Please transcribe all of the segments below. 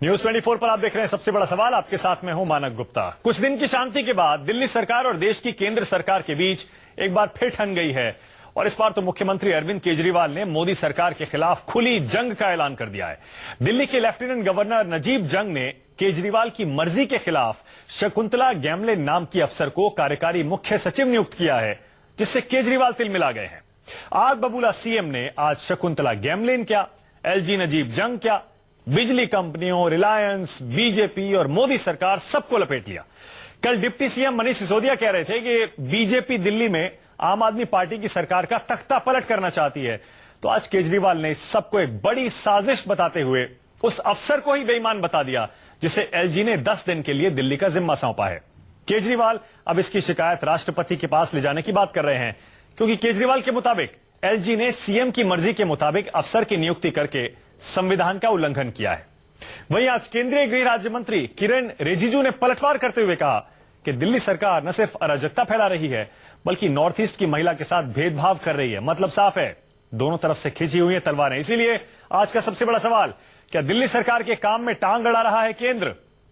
News 24 पर आप देख रहे हैं सबसे बड़ा सवाल। आपके साथ में हूं मानक गुप्ता। कुछ दिन की शांति के बाद दिल्ली सरकार और देश की केंद्र सरकार के बीच एक बार फिर ठन गई है और इस बार तो मुख्यमंत्री अरविंद केजरीवाल ने मोदी सरकार के खिलाफ खुली जंग का ऐलान कर दिया है। दिल्ली के लेफ्टिनेंट गवर्नर नजीब जंग ने केजरीवाल की मर्जी के खिलाफ शकुंतला गैमलिन नाम की अफसर को कार्यकारी मुख्य सचिव नियुक्त किया है, जिससे केजरीवाल तिलमिला गए हैं। आग बबूला सीएम ने आज शकुंतला गैमलिन क्या, एलजी नजीब जंग क्या, बिजली कंपनियों, रिलायंस, बीजेपी और मोदी सरकार सबको लपेट लिया। कल डिप्टी सीएम मनीष सिसोदिया कह रहे थे कि बीजेपी दिल्ली में आम आदमी पार्टी की सरकार का तख्ता पलट करना चाहती है, तो आज केजरीवाल ने सबको एक बड़ी साजिश बताते हुए उस अफसर को ही बेईमान बता दिया जिसे एलजी ने 10 दिन के लिए दिल्ली का जिम्मा सौंपा है। केजरीवाल अब इसकी शिकायत राष्ट्रपति के पास ले जाने की बात कर रहे हैं, क्योंकि केजरीवाल के मुताबिक एलजी ने सीएम की मर्जी के मुताबिक अफसर की नियुक्ति करके संविधान का उल्लंघन किया है। वहीं आज केंद्रीय गृह राज्य मंत्री किरेन रिजिजू ने पलटवार करते हुए कहा कि दिल्ली सरकार न सिर्फ अराजकता फैला रही है बल्कि नॉर्थ ईस्ट की महिला के साथ भेदभाव कर रही है। मतलब साफ है, दोनों तरफ से खींची हुई है तलवारें। इसीलिए आज का सबसे बड़ा सवाल, क्या दिल्ली सरकार के काम में टांग अड़ा रहा है केंद्र?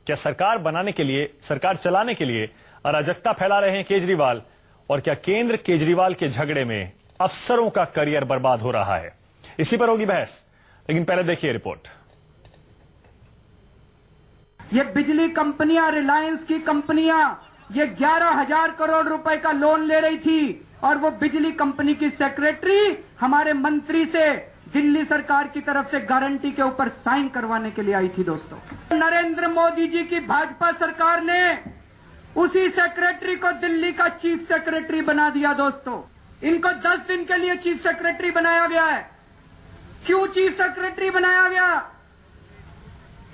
क्या सरकार बनाने के लिए, सरकार चलाने के लिए अराजकता फैला रहे हैं केजरीवाल? और क्या केंद्र केजरीवाल के झगड़े में अफसरों का करियर बर्बाद हो रहा है? इसी पर होगी बहस, लेकिन पहले देखिए रिपोर्ट। ये बिजली कंपनियां, रिलायंस की कंपनियां ये 11,000 करोड़ रुपए का लोन ले रही थी और वो बिजली कंपनी की सेक्रेटरी हमारे मंत्री से दिल्ली सरकार की तरफ से गारंटी के ऊपर साइन करवाने के लिए आई थी। दोस्तों, नरेंद्र मोदी जी की भाजपा सरकार ने उसी सेक्रेटरी को दिल्ली का चीफ सेक्रेटरी बना दिया। दोस्तों, इनको 10 दिन के लिए चीफ सेक्रेटरी बनाया गया है। क्यों चीफ सेक्रेटरी बनाया गया?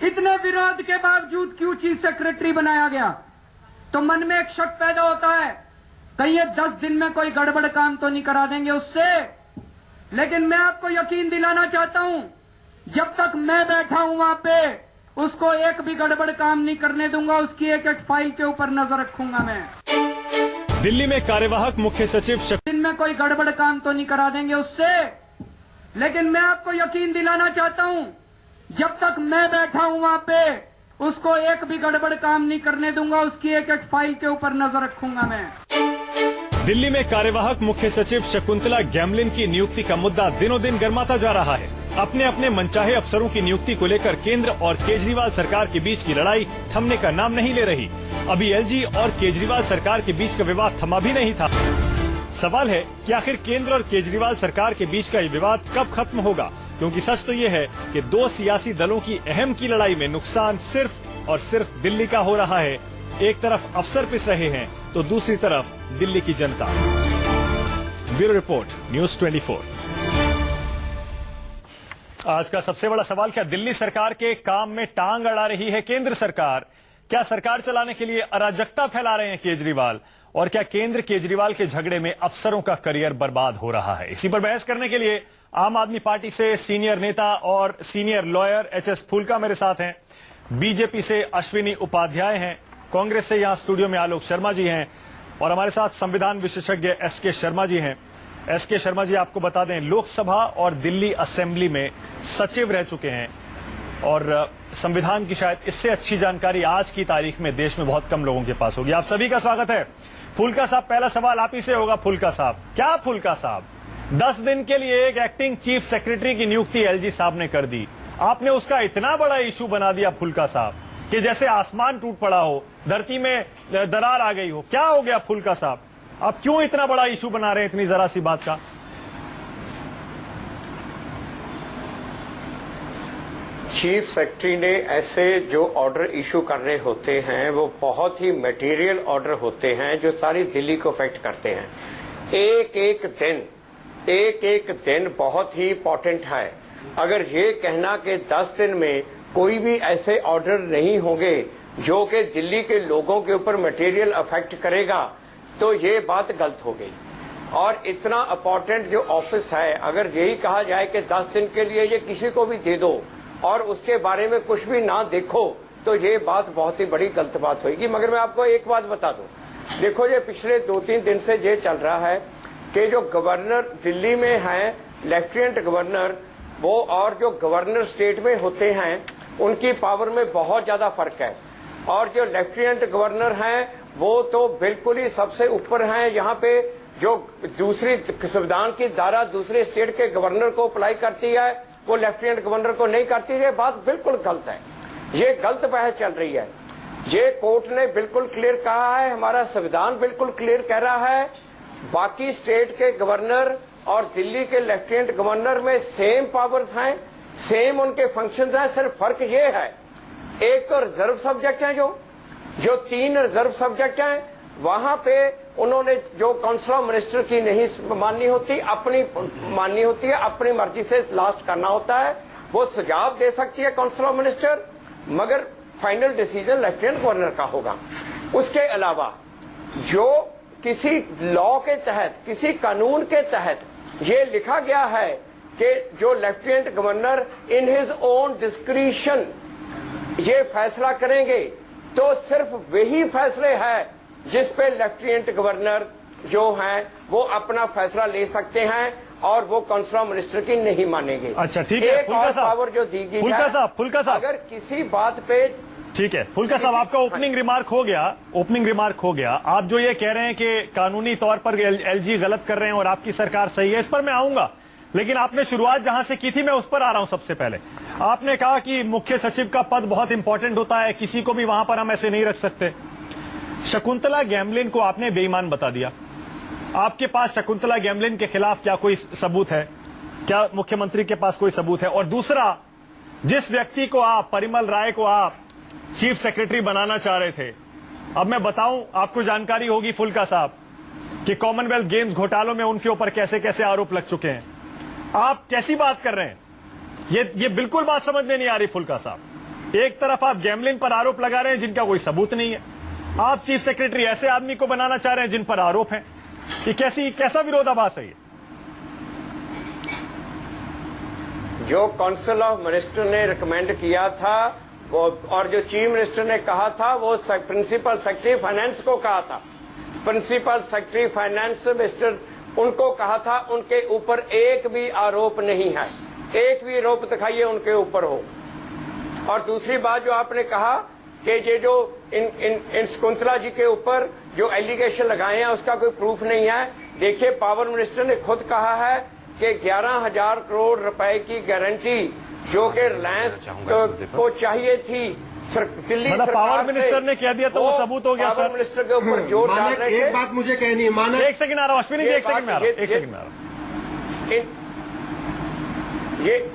इतने विरोध के बावजूद क्यों चीफ सेक्रेटरी बनाया गया? तो मन में एक शक पैदा होता है, कहीं ये 10 दिन में कोई गड़बड़ काम तो नहीं करा देंगे उससे। लेकिन मैं आपको यकीन दिलाना चाहता हूं, जब तक मैं बैठा हूं वहां पे, उसको एक भी गड़बड़ काम नहीं करने दूंगा। उसकी एक एक फाइल के ऊपर नजर रखूंगा मैं। दिल्ली में कार्यवाहक मुख्य सचिव दिन में कोई गड़बड़ काम तो नहीं करा देंगे उससे। लेकिन मैं आपको यकीन दिलाना चाहता हूं, जब तक मैं बैठा हूं वहां पे, उसको एक भी गड़बड़ काम नहीं करने दूंगा। उसकी एक एक फाइल के ऊपर नजर रखूंगा मैं। दिल्ली में कार्यवाहक मुख्य सचिव शकुंतला गैमलिन की नियुक्ति का मुद्दा दिनों दिन गर्माता जा रहा है। अपने अपने मनचाहे अफसरों की नियुक्ति को लेकर केंद्र और केजरीवाल सरकार के बीच की लड़ाई थमने का नाम नहीं ले रही। अभी एलजी और केजरीवाल सरकार के बीच का विवाद थमा भी नहीं था। सवाल है कि आखिर केंद्र और केजरीवाल सरकार के बीच का ये विवाद कब खत्म होगा, क्योंकि सच तो ये है कि दो सियासी दलों की अहम की लड़ाई में नुकसान सिर्फ और सिर्फ दिल्ली का हो रहा है। एक तरफ अफसर पिस रहे हैं तो दूसरी तरफ दिल्ली की जनता। Bureau report, news 24। आज का सबसे बड़ा सवाल, क्या दिल्ली सरकार के काम में टांग अड़ा रही है केंद्र सरकार? क्या सरकार चलाने के लिए अराजकता फैला रहे हैं केजरीवाल? और क्या केंद्र केजरीवाल के झगड़े में अफसरों का करियर बर्बाद हो रहा है? इसी पर बहस करने के लिए आम आदमी पार्टी से सीनियर नेता और सीनियर लॉयर एचएस फूलका मेरे साथ हैं, बीजेपी से अश्विनी उपाध्याय हैं, कांग्रेस से यहां स्टूडियो में आलोक शर्मा जी हैं और हमारे साथ संविधान विशेषज्ञ एसके शर्मा जी हैं। एसके शर्मा जी, आपको बता दें, लोकसभा और दिल्ली असेंबली में सचिव रह चुके हैं और संविधान की शायद इससे अच्छी जानकारी आज की तारीख में देश में बहुत कम लोगों के पास होगी। आप सभी का स्वागत है। फूलका साहब, पहला सवाल आप ही से होगा। फूलका साहब, क्या फूलका साहब, 10 दिन के लिए एक एक्टिंग चीफ सेक्रेटरी की नियुक्ति एलजी साहब ने कर दी, आपने उसका इतना बड़ा इशू बना दिया फूलका साहब कि जैसे आसमान टूट पड़ा हो, धरती में दरार आ गई हो। क्या हो गया फूलका साहब, आप क्यों इतना बड़ा इशू बना रहे हैं इतनी जरा सी बात का? चीफ सेक्रेटरी ने ऐसे जो ऑर्डर इशू करने होते हैं वो बहुत ही मटेरियल ऑर्डर होते हैं जो सारी दिल्ली को अफेक्ट करते हैं। एक एक दिन बहुत ही इंपॉर्टेंट है। अगर ये कहना कि 10 दिन में कोई भी ऐसे ऑर्डर नहीं होंगे जो कि दिल्ली के लोगों के ऊपर मटेरियल अफेक्ट करेगा, तो ये बात गलत हो गई। और इतना इंपॉर्टेंट जो ऑफिस है, अगर यही कहा जाए कि 10 दिन के लिए ये किसी को भी दे दो और उसके बारे में कुछ भी ना देखो, तो ये बात बहुत ही बड़ी गलत बात होगी। मगर मैं आपको एक बात बता दूं, देखो ये पिछले 2-3 दिन से ये चल रहा है कि जो गवर्नर दिल्ली में है, लेफ्टिनेंट गवर्नर, वो और जो गवर्नर स्टेट में होते हैं, उनकी पावर में बहुत ज्यादा फर्क है। और जो लेफ्टिनेंट गवर्नर हैं वो तो बिल्कुल ही सबसे ऊपर हैं। यहाँ पे जो दूसरी संविधान की धारा दूसरे स्टेट के गवर्नर को अप्लाई करती है वो लेफ्टिनेंट गवर्नर को नहीं करती। ये बात बिल्कुल गलत है, ये गलत बहस चल रही है। ये कोर्ट ने बिल्कुल क्लियर कहा है, हमारा संविधान बिल्कुल क्लियर कह रहा है, बाकी स्टेट के गवर्नर और दिल्ली के लेफ्टिनेंट गवर्नर में सेम पावर्स हैं, सेम उनके फंक्शंस हैं। सिर्फ फर्क ये है, एक तो रिजर्व सब्जेक्ट हैं, जो 3 रिजर्व सब्जेक्ट हैं वहां पे उन्होंने जो काउंसिल ऑफ मिनिस्टर की नहीं माननी होती, अपनी माननी होती है, अपनी मर्जी से लास्ट करना होता है। वो सुझाव दे सकती है काउंसिल ऑफ मिनिस्टर, मगर फाइनल डिसीजन लेफ्टिनेंट गवर्नर का होगा। उसके अलावा जो किसी लॉ के तहत, किसी कानून के तहत ये लिखा गया है कि जो lieutenant governor in his own discretion ये फैसला करेंगे, तो सिर्फ वही फैसले हैं जिस पे लेफ्टिनेंट गवर्नर जो हैं वो अपना फैसला ले सकते हैं और वो काउंसिल ऑफ मिनिस्टर की नहीं मानेंगे। अच्छा ठीक है, एक और पावर जो दी गई है, फुल्का साहब अगर किसी बात पे, ठीक है फुल्का साहब, आपका ओपनिंग रिमार्क हो गया। आप जो ये कह रहे हैं कि कानूनी तौर पर एलजी गलत कर रहे हैं और आपकी सरकार सही है, इस पर मैं आऊंगा, लेकिन आपने शुरुआत जहां से की थी मैं उस पर आ रहा हूं। सबसे पहले आपने कहा कि मुख्य सचिव का पद बहुत इंपॉर्टेंट होता है, किसी को भी वहां पर हम ऐसे नहीं रख सकते। शकुंतला गैमलिन को आपने बेईमान बता दिया। आपके पास शकुंतला गैमलिन के खिलाफ क्या कोई सबूत है? क्या मुख्यमंत्री के पास कोई सबूत है? और दूसरा, जिस व्यक्ति को आप, परिमल राय को आप चीफ सेक्रेटरी बनाना चाह रहे थे, अब मैं बताऊं, आपको जानकारी होगी फुल्का साहब कि कॉमनवेल्थ गेम्स घोटालों में उनके ऊपर कैसे कैसे आरोप लग चुके हैं। आप कैसी बात कर रहे हैं? ये बिल्कुल बात समझ में नहीं आ रही फुल्का साहब। एक तरफ आप गैमलिन पर आरोप लगा रहे हैं जिनका कोई सबूत नहीं है, आप चीफ सेक्रेटरी ऐसे आदमी को बनाना चाह रहे हैं जिन पर आरोप है। ये कैसा विरोधाभास है ये? जो काउंसिल ऑफ मिनिस्टर ने रिकमेंड किया था वो, और जो चीफ मिनिस्टर ने कहा था, वो प्रिंसिपल सेक्रेटरी फाइनेंस को कहा था। प्रिंसिपल सेक्रेटरी फाइनेंस मिनिस्टर उनको कहा था, उनके ऊपर एक भी आरोप नहीं है, एक भी आरोप दिखाइए उनके ऊपर हो। और दूसरी बात जो आपने कहा कि ये जो इन शकुंतला जी के ऊपर जो एलिगेशन लगाए हैं उसका कोई प्रूफ नहीं है। देखिए, पावर मिनिस्टर ने खुद कहा है कि 11,000 करोड़ रुपए की गारंटी जो कि रिलायंस को चाहिए थी दिल्ली सरकार पावर मिनिस्टर ने कह दिया तो वो सबूत हो गया। पावर मिनिस्टर के ऊपर जोर डाल रहे थे। एक बात मुझे कहनी है, माना एक सेकंड आ रहा हूं अश्विनी जी, एक सेकंड में आ रहा हूं।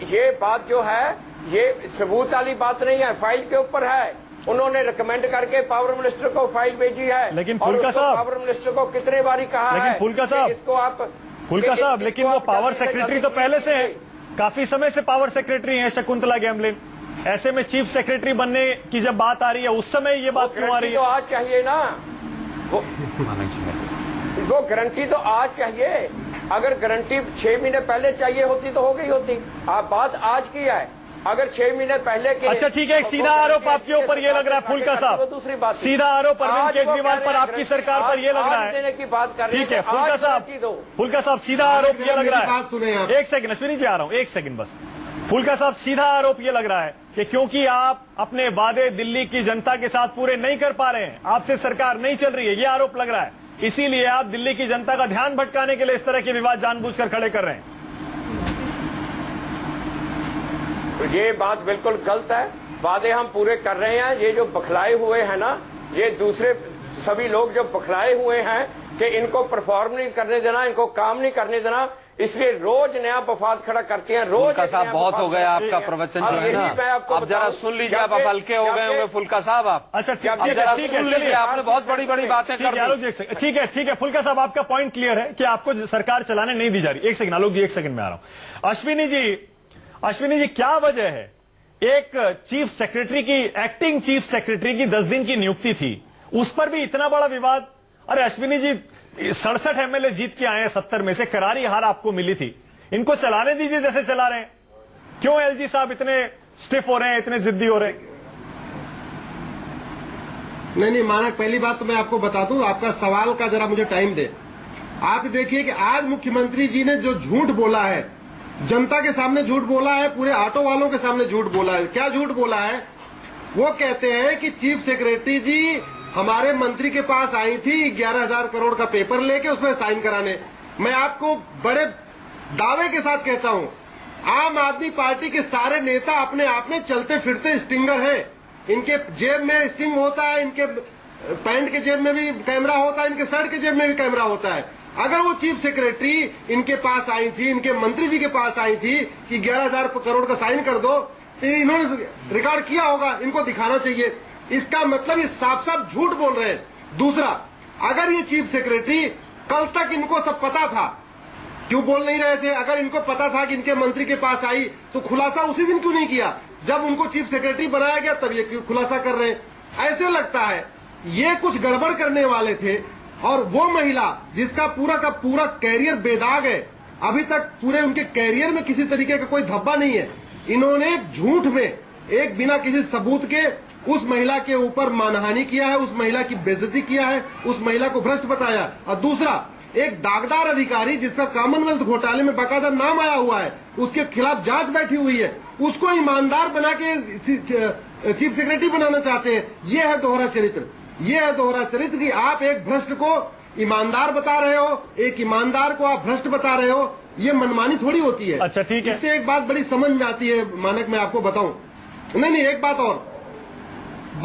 ये बात जो है ये सबूत वाली बात नहीं है, फाइल के ऊपर है। उन्होंने रिकमेंड करके पावर मिनिस्टर को फाइल भेजी है। लेकिन फुल्का साहब, पावर मिनिस्टर को कितने बारी कहा है, लेकिन फुल्का साहब, इसको आप फुल्का साहब, लेकिन वो पावर सेक्रेटरी तो पहले से है, काफी समय से पावर सेक्रेटरी है शकुंतला गैमलिन। ऐसे में चीफ सेक्रेटरी बनने की जब बात आ रही है, उस समय ये बात क्यों आ रही है? तो आज चाहिए ना, वो गारंटी तो आज चाहिए। अगर गारंटी 6 महीने पहले चाहिए होती तो हो गई होती। आप बात आज की है, अगर 6 महीने पहले के। अच्छा ठीक है, सीधा आरोप आपके ऊपर ये लग रहा है फुल्का साहब, दूसरी बात, सीधा आरोप अरविंद केजरीवाल पर आपकी सरकार पर ये लग रहा है देने की बात कर रहे हैं। ठीक है फुल्का साहब, सीधा आरोप ये लग रहा है। एक सेकंड अश्विनी जी, आ रहा हूं, एक सेकंड बस। फुल्का साहब, सीधा आरोप ये लग रहा है कि क्योंकि आप अपने वादे दिल्ली की जनता के साथ पूरे नहीं कर पा रहे हैं, आपसे सरकार नहीं चल रही है, ये आरोप लग रहा है, इसीलिए आप दिल्ली की जनता का ध्यान भटकाने के लिए इस तरह के विवाद जानबूझकर खड़े कर रहे हैं। तो ये बात बिल्कुल गलत है। वादे हम पूरे कर रहे हैं। ये जो बखलाए हुए हैं ना, ये दूसरे सभी लोग जो बखलाए हुए हैं कि इनको परफॉर्म नहीं करने देना, इनको काम नहीं करने देना, इसलिए रोज नया वफाद खड़ा करते हैं। रोज फुल्का साहब, बहुत हो गया आपका प्रवचन जो है ना, आप जरा सुन लीजिए। आप हल्के हो गए होंगे फुल्का साहब आप। अच्छा ठीक है, सुन लीजिए, आपने बहुत बड़ी बड़ी बातें कर दी। ठीक है फुल्का साहब, आपका पॉइंट क्लियर है कि आपको सरकार चलाने नहीं दी जा रही। एक सेकंड आलोक जी, एक सेकंड में आ रहा हूं। अश्विनी जी, क्या वजह है? एक चीफ सेक्रेटरी की, एक्टिंग चीफ सेक्रेटरी की 10 दिन की नियुक्ति थी, उस पर भी इतना बड़ा विवाद। अरे अश्विनी जी, 67 एमएलए जीत के आए हैं 70 में से, करारी हार आपको मिली थी, इनको चलाने दीजिए जैसे चला रहे हैं। क्यों एलजी साहब इतने स्टिफ हो रहे हैं, इतने जिद्दी हो रहे हैं? नहीं मानक, पहली बात तो मैं आपको बता दूं, आपका सवाल का जरा मुझे टाइम दे। आप देखिए कि आज मुख्यमंत्री जी ने जो झूठ बोला है जनता के सामने झूठ बोला है, पूरे ऑटो वालों के सामने झूठ बोला है। क्या झूठ बोला है? वो कहते हैं कि चीफ सेक्रेटरी जी हमारे मंत्री के पास आई थी 11,000 करोड़ का पेपर लेके उसमें साइन कराने। मैं आपको बड़े दावे के साथ कहता हूं, आम आदमी पार्टी के सारे नेता अपने आप में चलते फिरते स्टिंगर हैं। इनके जेब में स्टिंग होता है, इनके पैंट के जेब में भी कैमरा होता है, इनके शर्ट के जेब में भी कैमरा होता है। अगर वो चीफ सेक्रेटरी इनके पास आई थी, इनके मंत्री जी के पास आई थी कि 11,000 करोड़ का साइन कर दो, तो इन्होंने रिकॉर्ड किया होगा, इनको दिखाना चाहिए। इसका मतलब ये साफ साफ झूठ बोल रहे हैं। दूसरा, अगर ये चीफ सेक्रेटरी कल तक इनको सब पता था, क्यों बोल नहीं रहे थे? अगर इनको पता था कि इनके मंत्री के पास आई तो खुलासा उसी दिन क्यों नहीं किया? जब उनको चीफ सेक्रेटरी बनाया गया तब ये क्यों खुलासा कर रहे हैं? ऐसे लगता है ये कुछ गड़बड़ करने वाले थे। और वो महिला जिसका पूरा का पूरा कैरियर बेदाग है, अभी तक पूरे उनके कैरियर में किसी तरीके का कोई धब्बा नहीं है, इन्होंने झूठ में एक बिना किसी सबूत के उस महिला के ऊपर मानहानि किया है, उस महिला की बेइज्जती किया है, उस महिला को भ्रष्ट बताया। और दूसरा, एक दागदार अधिकारी जिसका कॉमनवेल्थ घोटाले में बाकायदा नाम आया हुआ है, उसके खिलाफ जांच बैठी हुई है, उसको ईमानदार बना के चीफ सेक्रेटरी बनाना चाहते हैं। ये है दोहरा चरित्र। ये है दोहरा चरित्र कि आप एक भ्रष्ट को ईमानदार बता रहे हो, एक ईमानदार को आप भ्रष्ट बता रहे हो। ये मनमानी थोड़ी होती है। अच्छा, ठीक है। इससे एक बात बड़ी समझ में आती है मानक, मैं आपको बताऊं। नहीं, एक बात और,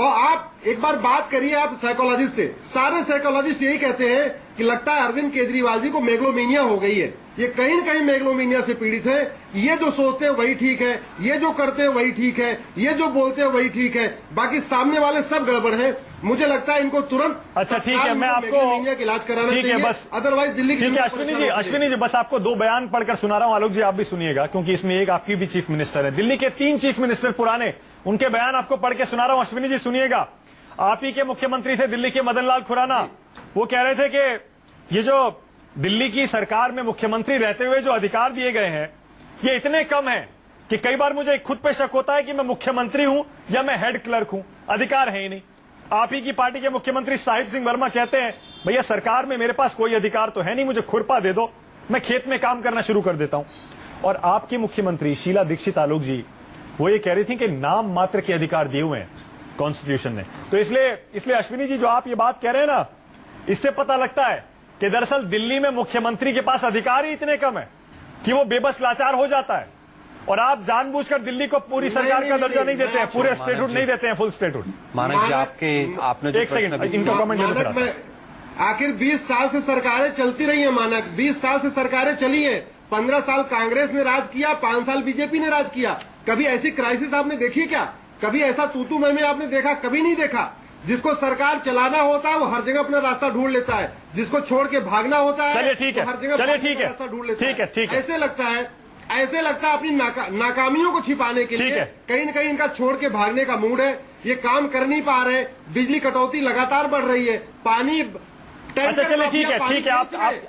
आप एक बार बात करिए आप साइकोलॉजिस्ट से। सारे साइकोलॉजिस्ट यही कहते हैं कि लगता है अरविंद केजरीवाल जी को मेगलोमेनिया हो गई है। ये कहीं न कहीं मेगलोमेनिया से पीड़ित है। ये जो सोचते हैं वही ठीक है, ये जो करते हैं वही ठीक है, ये जो बोलते हैं वही ठीक है, बाकी सामने वाले सब गड़बड़ है। मुझे लगता है इनको तुरंत, अच्छा ठीक है, मैं आपको मेगलोमेनिया का इलाज कराना चाहिए, बस अदरवाइज दिल्ली। ठीक है अश्विनी जी बस आपको 2 बयान पढ़कर सुना रहा हूं। आलोक जी आप भी सुनिएगा, क्योंकि इसमें एक आपकी भी चीफ मिनिस्टर है। दिल्ली के 3 चीफ मिनिस्टर पुराने, उनके बयान आपको पढ़ के सुना रहा हूं। अश्विनी जी सुनिएगा। आप ही के मुख्यमंत्री थे दिल्ली के मदन लाल खुराना। वो कह रहे थे कि ये जो दिल्ली की सरकार में मुख्यमंत्री रहते हुए जो अधिकार दिए गए हैं, ये इतने कम हैं कि कई बार मुझे खुद पे शक होता है कि मैं मुख्यमंत्री हूं या मैं हेड क्लर्क हूं, अधिकार है ही नहीं। आप ही की पार्टी के मुख्यमंत्री साहिब सिंह वर्मा कहते हैं, भैया सरकार में मेरे पास कोई अधिकार तो है नहीं, मुझे खुरपा दे दो, मैं खेत में काम करना शुरू कर देता हूं। और आपकी मुख्यमंत्री शीला दीक्षित आलोक जी, वो ये कह रही थी कि नाम मात्र के अधिकार दिए हुए हैं कॉन्स्टिट्यूशन ने। तो इसलिए अश्विनी जी जो आप ये बात कह रहे हैं ना, इससे पता लगता है कि दरअसल दिल्ली में मुख्यमंत्री के पास अधिकार ही इतने कम है कि वो बेबस लाचार हो जाता है। और आप जानबूझकर दिल्ली को पूरी सरकार का दर्जा नहीं देते हैं, पूरे स्टेटहुड नहीं देते हैं, फुल स्टेटहुड। मानक जी आपने एक सेकंड इनका कमेंट। आखिर 20 साल से सरकारें चलती रही है मानक, 20 साल से सरकारें चली है। 15 साल कांग्रेस ने राज किया, 5 साल बीजेपी ने राज किया। कभी ऐसी क्राइसिस आपने देखी क्या? कभी ऐसा तूतू मैमे आपने देखा? कभी नहीं देखा। जिसको सरकार चलाना होता है वो हर जगह अपना रास्ता ढूंढ लेता है, जिसको छोड़ के भागना होता है चलिए ठीक है, हर जगह रास्ता ढूंढ लेता है। ठीक है। ऐसे लगता है अपनी नाकामियों को छिपाने के लिए कहीं न कहीं इनका छोड़ के भागने का मूड है। ये काम कर नहीं पा रहे। बिजली कटौती लगातार बढ़ रही है, पानी। अच्छा चलिए ठीक है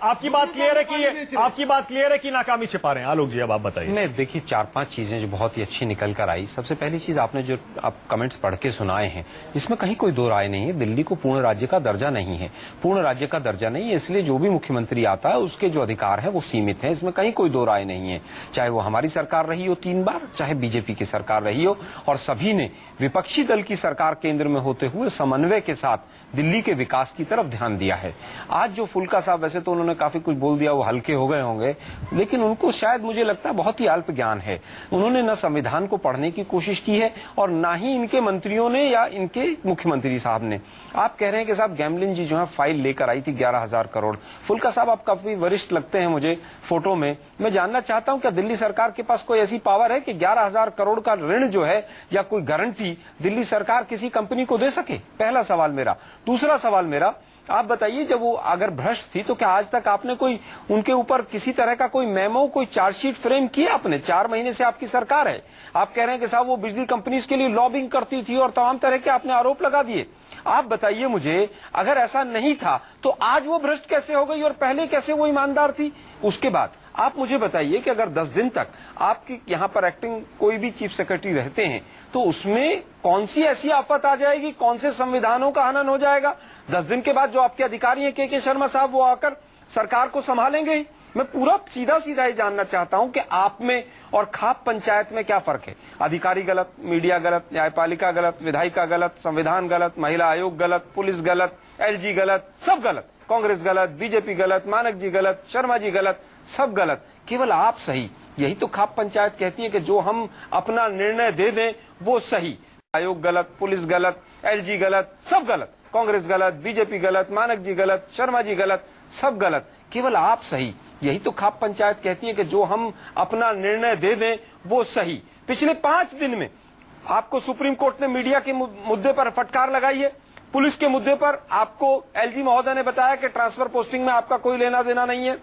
आपकी बात क्लियर है कि नाकामी छिपा रहे हैं। आलोक जी अब आप बताइए। नहीं देखिए, 4-5 चीजें जो बहुत ही अच्छी निकल कर आई। सबसे पहली चीज, आपने जो आप कमेंट्स पढ़ के सुनाए हैं, इसमें कहीं कोई दो राय नहीं है। दिल्ली को पूर्ण राज्य का दर्जा नहीं है, पूर्ण राज्य का दर्जा नहीं है, इसलिए जो भी मुख्यमंत्री आता है उसके जो अधिकार है वो सीमित है। इसमें कहीं कोई दो राय नहीं है। चाहे वो हमारी सरकार रही हो 3 बार, चाहे बीजेपी की सरकार रही हो, और सभी ने विपक्षी दल की सरकार केंद्र में होते हुए समन्वय के साथ दिल्ली के विकास की तरफ ध्यान दिया है। आज जो फुल्का साहब, वैसे तो उन्होंने काफी कुछ बोल दिया, वो हल्के हो गए होंगे, लेकिन उनको शायद मुझे लगता है बहुत ही अल्प ज्ञान है। उन्होंने न संविधान को पढ़ने की कोशिश की है और ना ही इनके मंत्रियों ने या इनके मुख्यमंत्री साहब ने। आप कह रहे हैं कि साहब गैमलिन जी जो है फाइल लेकर आई थी 11,000 करोड़। फुल्का साहब आप काफी वरिष्ठ लगते हैं मुझे फोटो में। मैं जानना चाहता हूं क्या दिल्ली सरकार के पास कोई ऐसी पावर है कि 11,000 करोड़ का ऋण जो है या कोई गारंटी दिल्ली सरकार किसी कंपनी को दे सके? पहला सवाल मेरा। दूसरा सवाल मेरा, आप बताइए, जब वो अगर भ्रष्ट थी तो क्या आज तक आपने कोई उनके ऊपर किसी तरह का कोई मेमो, कोई चार्जशीट फ्रेम किया आपने? 4 महीने से आपकी सरकार है। आप कह रहे हैं कि साहब वो बिजली कंपनीज के लिए लॉबिंग करती थी और तमाम तरह के आपने आरोप लगा दिए। आप बताइए मुझे, अगर ऐसा नहीं था तो आज वो भ्रष्ट कैसे हो गई और पहले कैसे वो ईमानदार थी? उसके बाद आप मुझे बताइए कि अगर 10 दिन तक आपकी यहाँ पर एक्टिंग कोई भी चीफ सेक्रेटरी रहते हैं तो उसमें कौन सी ऐसी आफत आ जाएगी, कौन से संविधानों का हनन हो जाएगा? 10 दिन के बाद जो आपके अधिकारी हैं के शर्मा साहब, वो आकर सरकार को संभालेंगे ही। मैं पूरा सीधा सीधा ही जानना चाहता हूं कि आप में और खाप पंचायत में क्या फर्क है। अधिकारी गलत, मीडिया गलत, न्यायपालिका गलत, विधायिका गलत, संविधान गलत, महिला आयोग गलत, पुलिस गलत, एलजी गलत, सब गलत, कांग्रेस गलत, बीजेपी गलत, मानक जी गलत, शर्मा जी गलत, सब गलत, केवल आप सही। यही तो खाप पंचायत कहती है कि जो हम अपना निर्णय दे दें वो सही। आयोग गलत, पुलिस गलत, एलजी गलत, सब गलत, कांग्रेस गलत, बीजेपी गलत, मानक जी गलत, शर्मा जी गलत, सब गलत, केवल आप सही। यही तो खाप पंचायत कहती है कि जो हम अपना निर्णय दे दें वो सही। पिछले 5 दिन में आपको सुप्रीम कोर्ट ने मीडिया के मुद्दे पर फटकार लगाई है। पुलिस के मुद्दे पर आपको एलजी महोदय ने बताया कि ट्रांसफर पोस्टिंग में आपका कोई लेना देना नहीं है।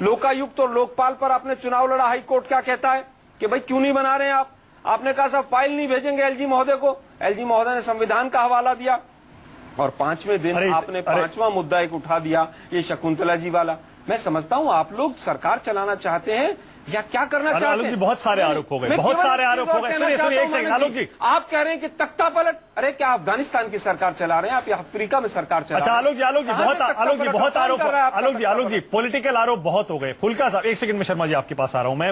लोकायुक्त और लोकपाल पर आपने चुनाव लड़ा, हाई कोर्ट क्या कहता है कि भाई क्यों नहीं बना रहे हैं आप। आपने कहा साहब फाइल नहीं भेजेंगे एलजी महोदय को। एलजी महोदय ने संविधान का हवाला दिया और 5वें दिन आपने 5वां मुद्दा एक उठा दिया, ये शकुंतला जी वाला। मैं समझता हूं आप लोग सरकार चलाना चाहते हैं या क्या करना चाहते हैं। आलोक जी बहुत सारे आरोप हो गए, बहुत सारे आरोप हो गए। सुनिए सुनिए एक सेकंड आलोक जी, आप कह रहे हैं कि तख्ता पलट, अरे क्या अफगानिस्तान की सरकार चला रहे हैं आप या अफ्रीका में सरकार चला अच्छा रहे हैं? आलोक जी बहुत आरोप, आलोक जी पॉलिटिकल आरोप बहुत हो गए। फुल्का साहब एक सेकंड में शर्मा जी आपके पास आ रहा हूं मैं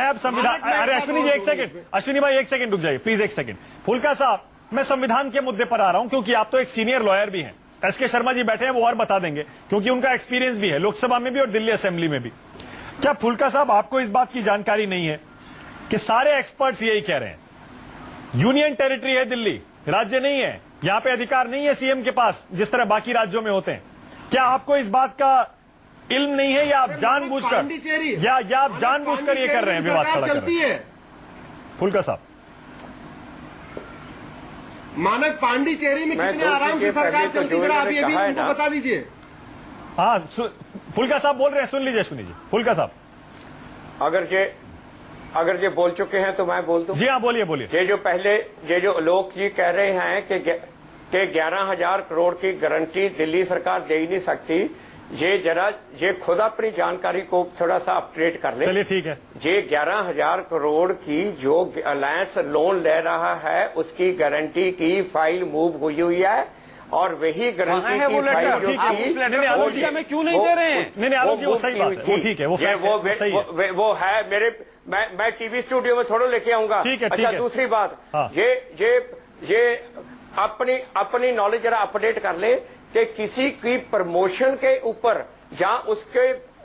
अब संविधान, अरे अश्विनी जी एक सेकंड, अश्विनी भाई एक सेकंड रुक जाइए प्लीज, एक सेकंड। फुल्का साहब मैं संविधान के मुद्दे पर आ रहा हूं क्योंकि आप तो एक सीनियर लॉयर भी हैं। एसके शर्मा जी बैठे हैं, वो और बता देंगे क्योंकि उनका एक्सपीरियंस भी है लोकसभा में भी और दिल्ली असेंबली में भी। क्या फुल्का साहब आपको इस बात की जानकारी नहीं है कि सारे एक्सपर्ट्स यही कह रहे हैं यूनियन टेरिटरी है दिल्ली, राज्य नहीं है, यहां पे अधिकार नहीं है सीएम के पास जिस तरह बाकी राज्यों में होते हैं। क्या आपको इस बात का इल्म नहीं है या आप जानबूझकर या आप जानबूझकर ये कर रहे हैं विवाद खड़ा कर रहे हैं? फुल्का साहब मानक पांडिचेरी में कितने आराम से सरकार चलती है, आप ये भी उनको बता दीजिए। हाँ फुल्का साहब बोल रहे हैं, सुन लीजिए अश्विनी जी। फुल्का साहब अगर ये बोल चुके हैं तो मैं बोल दूं। जी हाँ बोलिए बोलिए। ये जो लोग जी कह रहे हैं कि 11,000 करोड़ की गारंटी दिल्ली सरकार दे ही नहीं सकती, ये खुद अपनी जानकारी को थोड़ा सा अपडेट कर ले। चलिए ठीक है। ये 11,000 करोड़ की जो अलायंस लोन ले रहा है उसकी गारंटी की फाइल मूव हुई है और वही गारंटी की फाइल जो थी में क्यों नहीं दे रहे हैं? नहीं आलोक जी वो सही बात है, वो ठीक है, वो है मेरे मैं टीवी स्टूडियो में थोड़ा लेके आऊंगा। अच्छा दूसरी बात, ये अपनी नॉलेज जरा अपडेट कर ले कि किसी की प्रमोशन के ऊपर या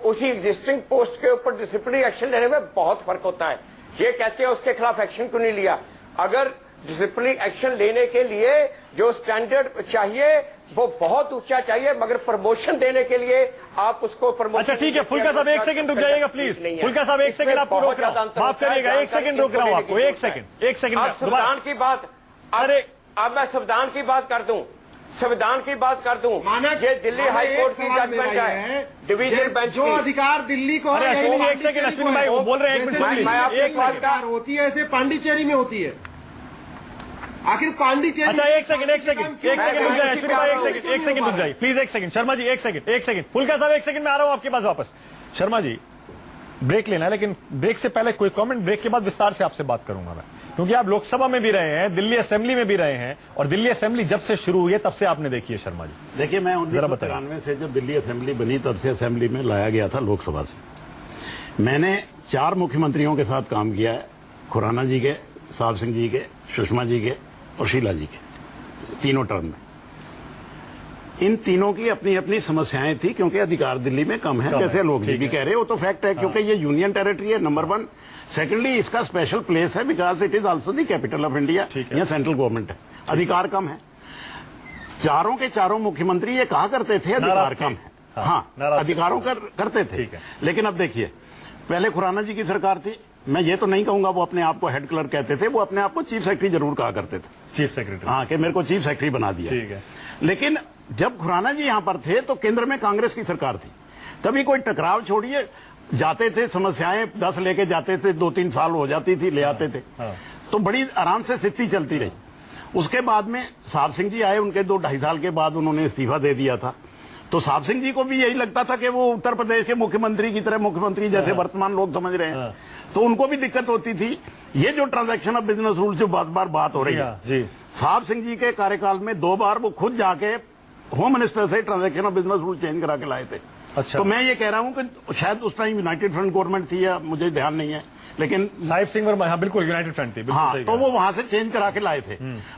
उसी एग्जिस्टिंग पोस्ट के ऊपर डिसिप्लिनरी एक्शन लेने में बहुत फर्क होता है। ये कहते हैं उसके खिलाफ एक्शन क्यों नहीं लिया। अगर डिसिप्लिनरी एक्शन लेने के लिए जो स्टैंडर्ड चाहिए वो बहुत ऊंचा चाहिए, मगर प्रमोशन देने के लिए आप उसको प्रमोशन। अच्छा ठीक है फुल्का साहब एक सेकंड रुक जाइएगा प्लीज। फुल्का साहब एक सेकंड आपको रोक रहा हूं, माफ करिएगा, एक सेकंड रोक रहा हूं आपको, एक सेकंड। संविधान की बात, अरे अब मैं संविधान की बात कर दूं, संविधान की बात कर दूं, ये दिल्ली हाई कोर्ट की जजमेंट है, डिवीजन बेंच जो अधिकार दिल्ली को है। एक सेकंड अश्विनी भाई वो बोल रहे हैं, एक मिनट एक सरकार होती है ऐसे पांडिचेरी में होती है। आखिर पांडिचेरी। अच्छा एक सेकंड रुक जाइए अश्विनी भाई, एक सेकंड रुक जाइए प्लीज, एक सेकंड। शर्मा जी एक सेकंड। फुल्का साहब एक सेकंड में आ रहा हूं आपके पास वापस। शर्मा जी ब्रेक लेना है, लेकिन ब्रेक से पहले कोई कमेंट, ब्रेक के बाद विस्तार से आपसे बात करूंगा मैं, क्योंकि आप लोकसभा में भी रहे हैं, दिल्ली असेंबली में भी रहे हैं और दिल्ली असेंबली जब से शुरू हुई है तब से आपने देखी है। शर्मा जी देखिए, मैं 1993 से जब दिल्ली असेंबली बनी तब से असेंबली में लाया गया था लोकसभा से। मैंने 4 मुख्यमंत्रियों के साथ काम किया है, खुराना जी के, साहब सिंह जी के, सुषमा जी के और शीला जी के, तीनों टर्म में। इन तीनों की अपनी अपनी समस्याएं थी क्योंकि अधिकार दिल्ली में कम है, जैसे लोग जी भी कह रहे हो, तो फैक्ट है क्योंकि ये यूनियन टेरिटरी है नंबर 1। सेकेंडली इसका स्पेशल प्लेस है because it is also the capital of India, या सेंट्रल गवर्नमेंट है, अधिकार कम है। चारों के चारों मुख्यमंत्री ये कहा करते थे अधिकार कम है, हाँ अधिकारों करते थे। लेकिन अब देखिए, पहले खुराना जी की सरकार थी, मैं ये तो नहीं कहूंगा वो अपने आप को हेड क्लर्क कहते थे, वो अपने आप को चीफ सेक्रेटरी जरूर कहा करते थे, चीफ सेक्रेटरी, हाँ कि मेरे को चीफ सेक्रेटरी बना दिया। ठीक है। लेकिन जब खुराना जी यहां पर थे तो केंद्र में कांग्रेस की सरकार थी, कभी कोई टकराव छोड़िए, जाते थे, समस्याएं 10 लेके जाते थे, 2-3 साल हो जाती थी, ले आते थे, तो बड़ी आराम से स्थिति चलती रही। उसके बाद में साहब सिंह जी आए, उनके 2-2.5 साल के बाद उन्होंने इस्तीफा दे दिया था। तो साहब सिंह जी को भी यही लगता था कि वो उत्तर प्रदेश के मुख्यमंत्री की तरह, मुख्यमंत्री जैसे वर्तमान लोग समझ रहे हैं, तो उनको भी दिक्कत होती थी। ये जो ट्रांजैक्शन ऑफ बिजनेस रूल जो बार बात हो रही है, साहब सिंह जी के कार्यकाल में 2 बार वो खुद जाके होम मिनिस्टर से transaction of business rule change करा के लाए थे। अच्छा। तो मैं ये कह रहा हूं कि शायद उस टाइम यूनाइटेड फ्रंट गवर्नमेंट थी या मुझे ध्यान नहीं है, लेकिन साहिब सिंह वर्मा, हाँ बिल्कुल यूनाइटेड फ्रंट थी, बिल्कुल हाँ, सही तो कहा। वो वहां से चेंज करा के लाए थे।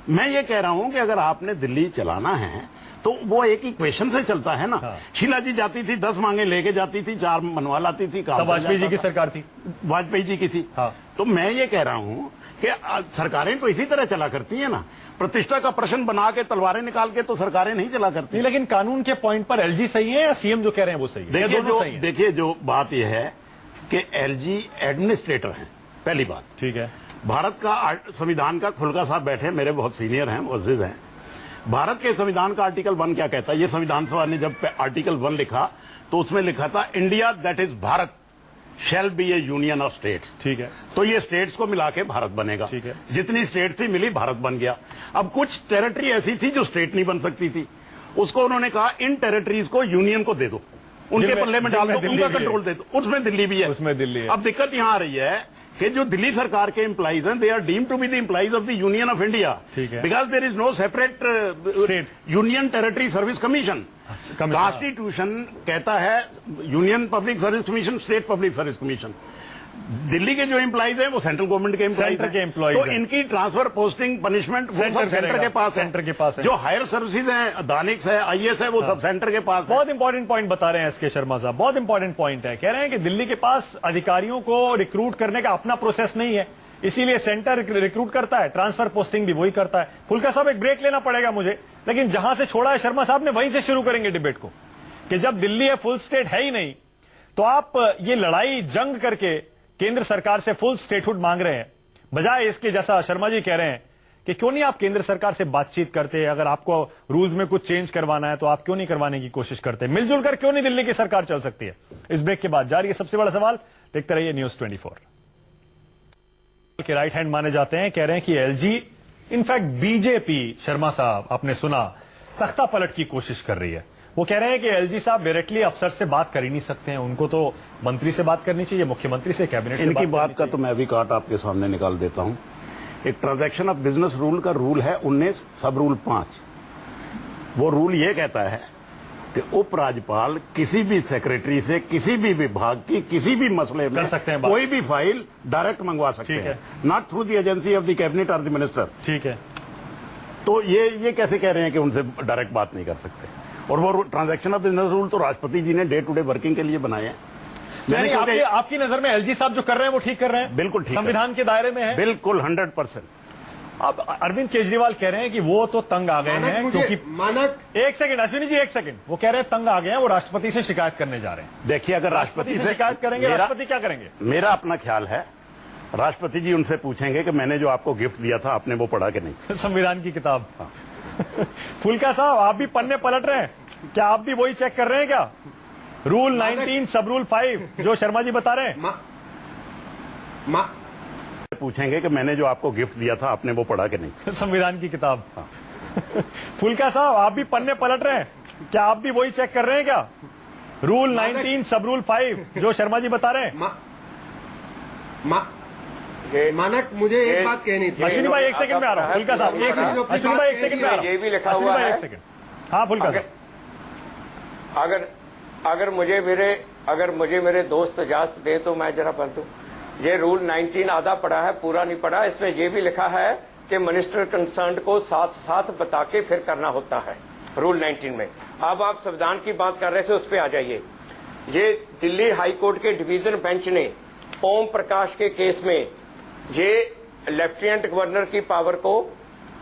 मैं ये कह रहा हूं कि अगर आपने दिल्ली चलाना है तो वो एक इक्वेशन से चलता है ना। हाँ। शीला जी जाती थी, 10 मांगे लेके जाती थी, 4 मनवा लाती थी, काम तब हो वाजपेयी जी जाता की था। सरकार थी। वाजपेयी जी की थी। हाँ। तो मैं ये कह रहा हूं कि सरकारें तो इसी तरह चला करती है ना, प्रतिष्ठा का प्रश्न बना के तलवारें निकाल के तो सरकारें नहीं चला करती। नहीं, लेकिन कानून के पॉइंट पर एलजी सही है या सीएम जो कह रहे हैं वो सही है? या दोनों सही हैं? देखिए जो बात यह है कि एलजी एडमिनिस्ट्रेटर हैं, पहली बात। ठीक है। भारत का संविधान का खुलका साहब बैठे, मेरे बहुत सीनियर हैं, मुअज़्ज़िज़ हैं। भारत के संविधान का आर्टिकल 1 क्या कहता है? ये संविधान सभा ने जब आर्टिकल 1 लिखा तो उसमें लिखा था India that is Bharat shall be A union of states. ठीक है। तो ये स्टेट्स को मिला के भारत बनेगा। ठीक है। जितनी स्टेट थी मिली भारत बन गया। अब कुछ टेरिटरी ऐसी थी जो स्टेट नहीं बन सकती थी, उसको उन्होंने कहा इन टेरिटरीज को यूनियन को दे दो, उनके जिनमें- पल्ले में डाल जिनमें दो, दिल्ली उनका भी है। कंट्रोल दे दो। उसमें दिल्ली भी है। उसमें दिल्ली है। अब दिक्कत यहां आ रही है कि जो दिल्ली सरकार के एम्प्लॉइज हैं, they are deemed to be the employees of the union of India. ठीक है। Because there is no separate State. Union territory service commission. Constitution कहता है union public service commission, state public service commission. Delhi के जो employees हैं वो central government के employees center के employees तो हैं। इनकी ट्रांसफर पोस्टिंग पनिशमेंट वो सेंटर सब सेंटर करेगा। के पास है। सेंटर के पास है। जो हायर सर्विसेज हैं, दानिक्स है, आईएएस है, वो सब सेंटर के पास है। बहुत इंपॉर्टेंट पॉइंट बता रहे हैं एसके शर्मा साहब, बहुत इंपॉर्टेंट पॉइंट है। कह रहे हैं कि दिल्ली के पास अधिकारियों को रिक्रूट करने का अपना प्रोसेस नहीं है, इसीलिए सेंटर रिक्रूट करता है, ट्रांसफर पोस्टिंग भी वही करता है। फुल्का साहब एक ब्रेक लेना पड़ेगा मुझे, लेकिन जहां से छोड़ा है शर्मा साहब ने वहीं से शुरू करेंगे डिबेट को, कि जब दिल्ली है फुल स्टेट है ही नहीं, तो आप ये लड़ाई जंग करके केंद्र सरकार से फुल स्टेटहुड मांग रहे हैं, बजाय इसके जैसा शर्मा जी कह रहे हैं कि क्यों नहीं आप केंद्र सरकार से बातचीत करते, अगर आपको रूल्स में कुछ चेंज करवाना है तो आप क्यों नहीं करवाने की कोशिश करते, मिलजुल कर क्यों नहीं दिल्ली की सरकार चल सकती है? इस ब्रेक के बाद जारी है सबसे बड़ा सवाल, देखते रहिए न्यूज 24 के राइट हैंड माने जाते हैं। कह रहे हैं कि एलजी इनफैक्ट बीजेपी, शर्मा साहब आपने सुना, तख्ता पलट की कोशिश कर रही है। वो कह रहे हैं कि एलजी साहब डायरेक्टली अफसर से बात कर ही नहीं सकते हैं, उनको तो मंत्री से बात करनी चाहिए, मुख्यमंत्री से, कैबिनेट से इनकी बात बात करनी का तो मैं भी काट आपके सामने निकाल देता हूं। एक ट्रांजैक्शन ऑफ बिजनेस रूल का रूल है 19 सब रूल 5। वो रूल ये कहता है कि उप राज्यपाल किसी भी सेक्रेटरी से किसी भी विभाग की किसी भी मसले में कर सकते हैं बात। कोई भी फाइल डायरेक्ट मंगवा सकते ठीक हैं, है। Not through the agency of the cabinet और द मिनिस्टर। ठीक है। तो ये कैसे कह रहे हैं कि उनसे डायरेक्ट बात नहीं कर सकते? और वो ट्रांजैक्शन ऑफ बिजनेस रूल तो राष्ट्रपति जी ने डे टू डे वर्किंग के लिए बनाए हैं। मैंने यानी क्योंकि आपकी नजर में एलजी साहब जो कर रहे हैं वो ठीक कर रहे हैं? बिल्कुल ठीक है। संविधान के दायरे में है? बिल्कुल 100%। अब अरविंद केजरीवाल कह रहे हैं कि वो तो तंग आ गए हैं, क्योंकि मानक एक सेकंड अश्विनी जी, एक सेकंड, वो कह रहे हैं तंग आ गए हैं, वो राष्ट्रपति से शिकायत करने जा रहे हैं। देखिए अगर राष्ट्रपति से शिकायत करेंगे, राष्ट्रपति क्या करेंगे? मेरा अपना ख्याल है, राष्ट्रपति जी उनसे पूछेंगे कि मैंने जो आपको गिफ्ट दिया था आपने वो पढ़ा कि नहीं। संविधान की किताब। फुल्का साहब आप भी पन्ने पलट रहे हैं क्या? आप भी वही चेक कर रहे हैं क्या? रूल 19 सब रूल 5 जो शर्मा जी बता रहे हैं? पूछेंगे कि मैंने जो आपको गिफ्ट दिया था आपने वो पढ़ा कि नहीं। संविधान की किताब। फुल्का साहब आप भी पन्ने पलट रहे हैं क्या? आप भी वही चेक कर रहे हैं क्या? रूल 19 सब रूल 5 जो शर्मा जी बता रहे हैं? मानक मुझे एक बात कहनी थी। अश्विनी भाई एक सेकंड में आ रहा हूँ। फुल्का साहब एक सेकंड, अश्विनी भाई एक सेकंड में आ रहा हूँ। ये भी लिखा अश्विनी हुआ भाई है। एक सेकंड। हाँ फुल्का साहब, अगर मुझे मेरे दोस्त इजाजत दे तो मैं जरा पढ़ दूं। ये रूल 19 आधा पढ़ा है, पूरा नहीं पढ़ा। इसमें ये भी लिखा है कि मिनिस्टर कंसर्न को साथ साथ बता के फिर करना होता है, रूल 19 में। अब आप संविधान की बात कर रहे थे, उस पर आ जाइए। ये दिल्ली हाई कोर्ट के डिवीजन बेंच ने ओम प्रकाश के केस में ये लेफ्टिनेंट गवर्नर की पावर को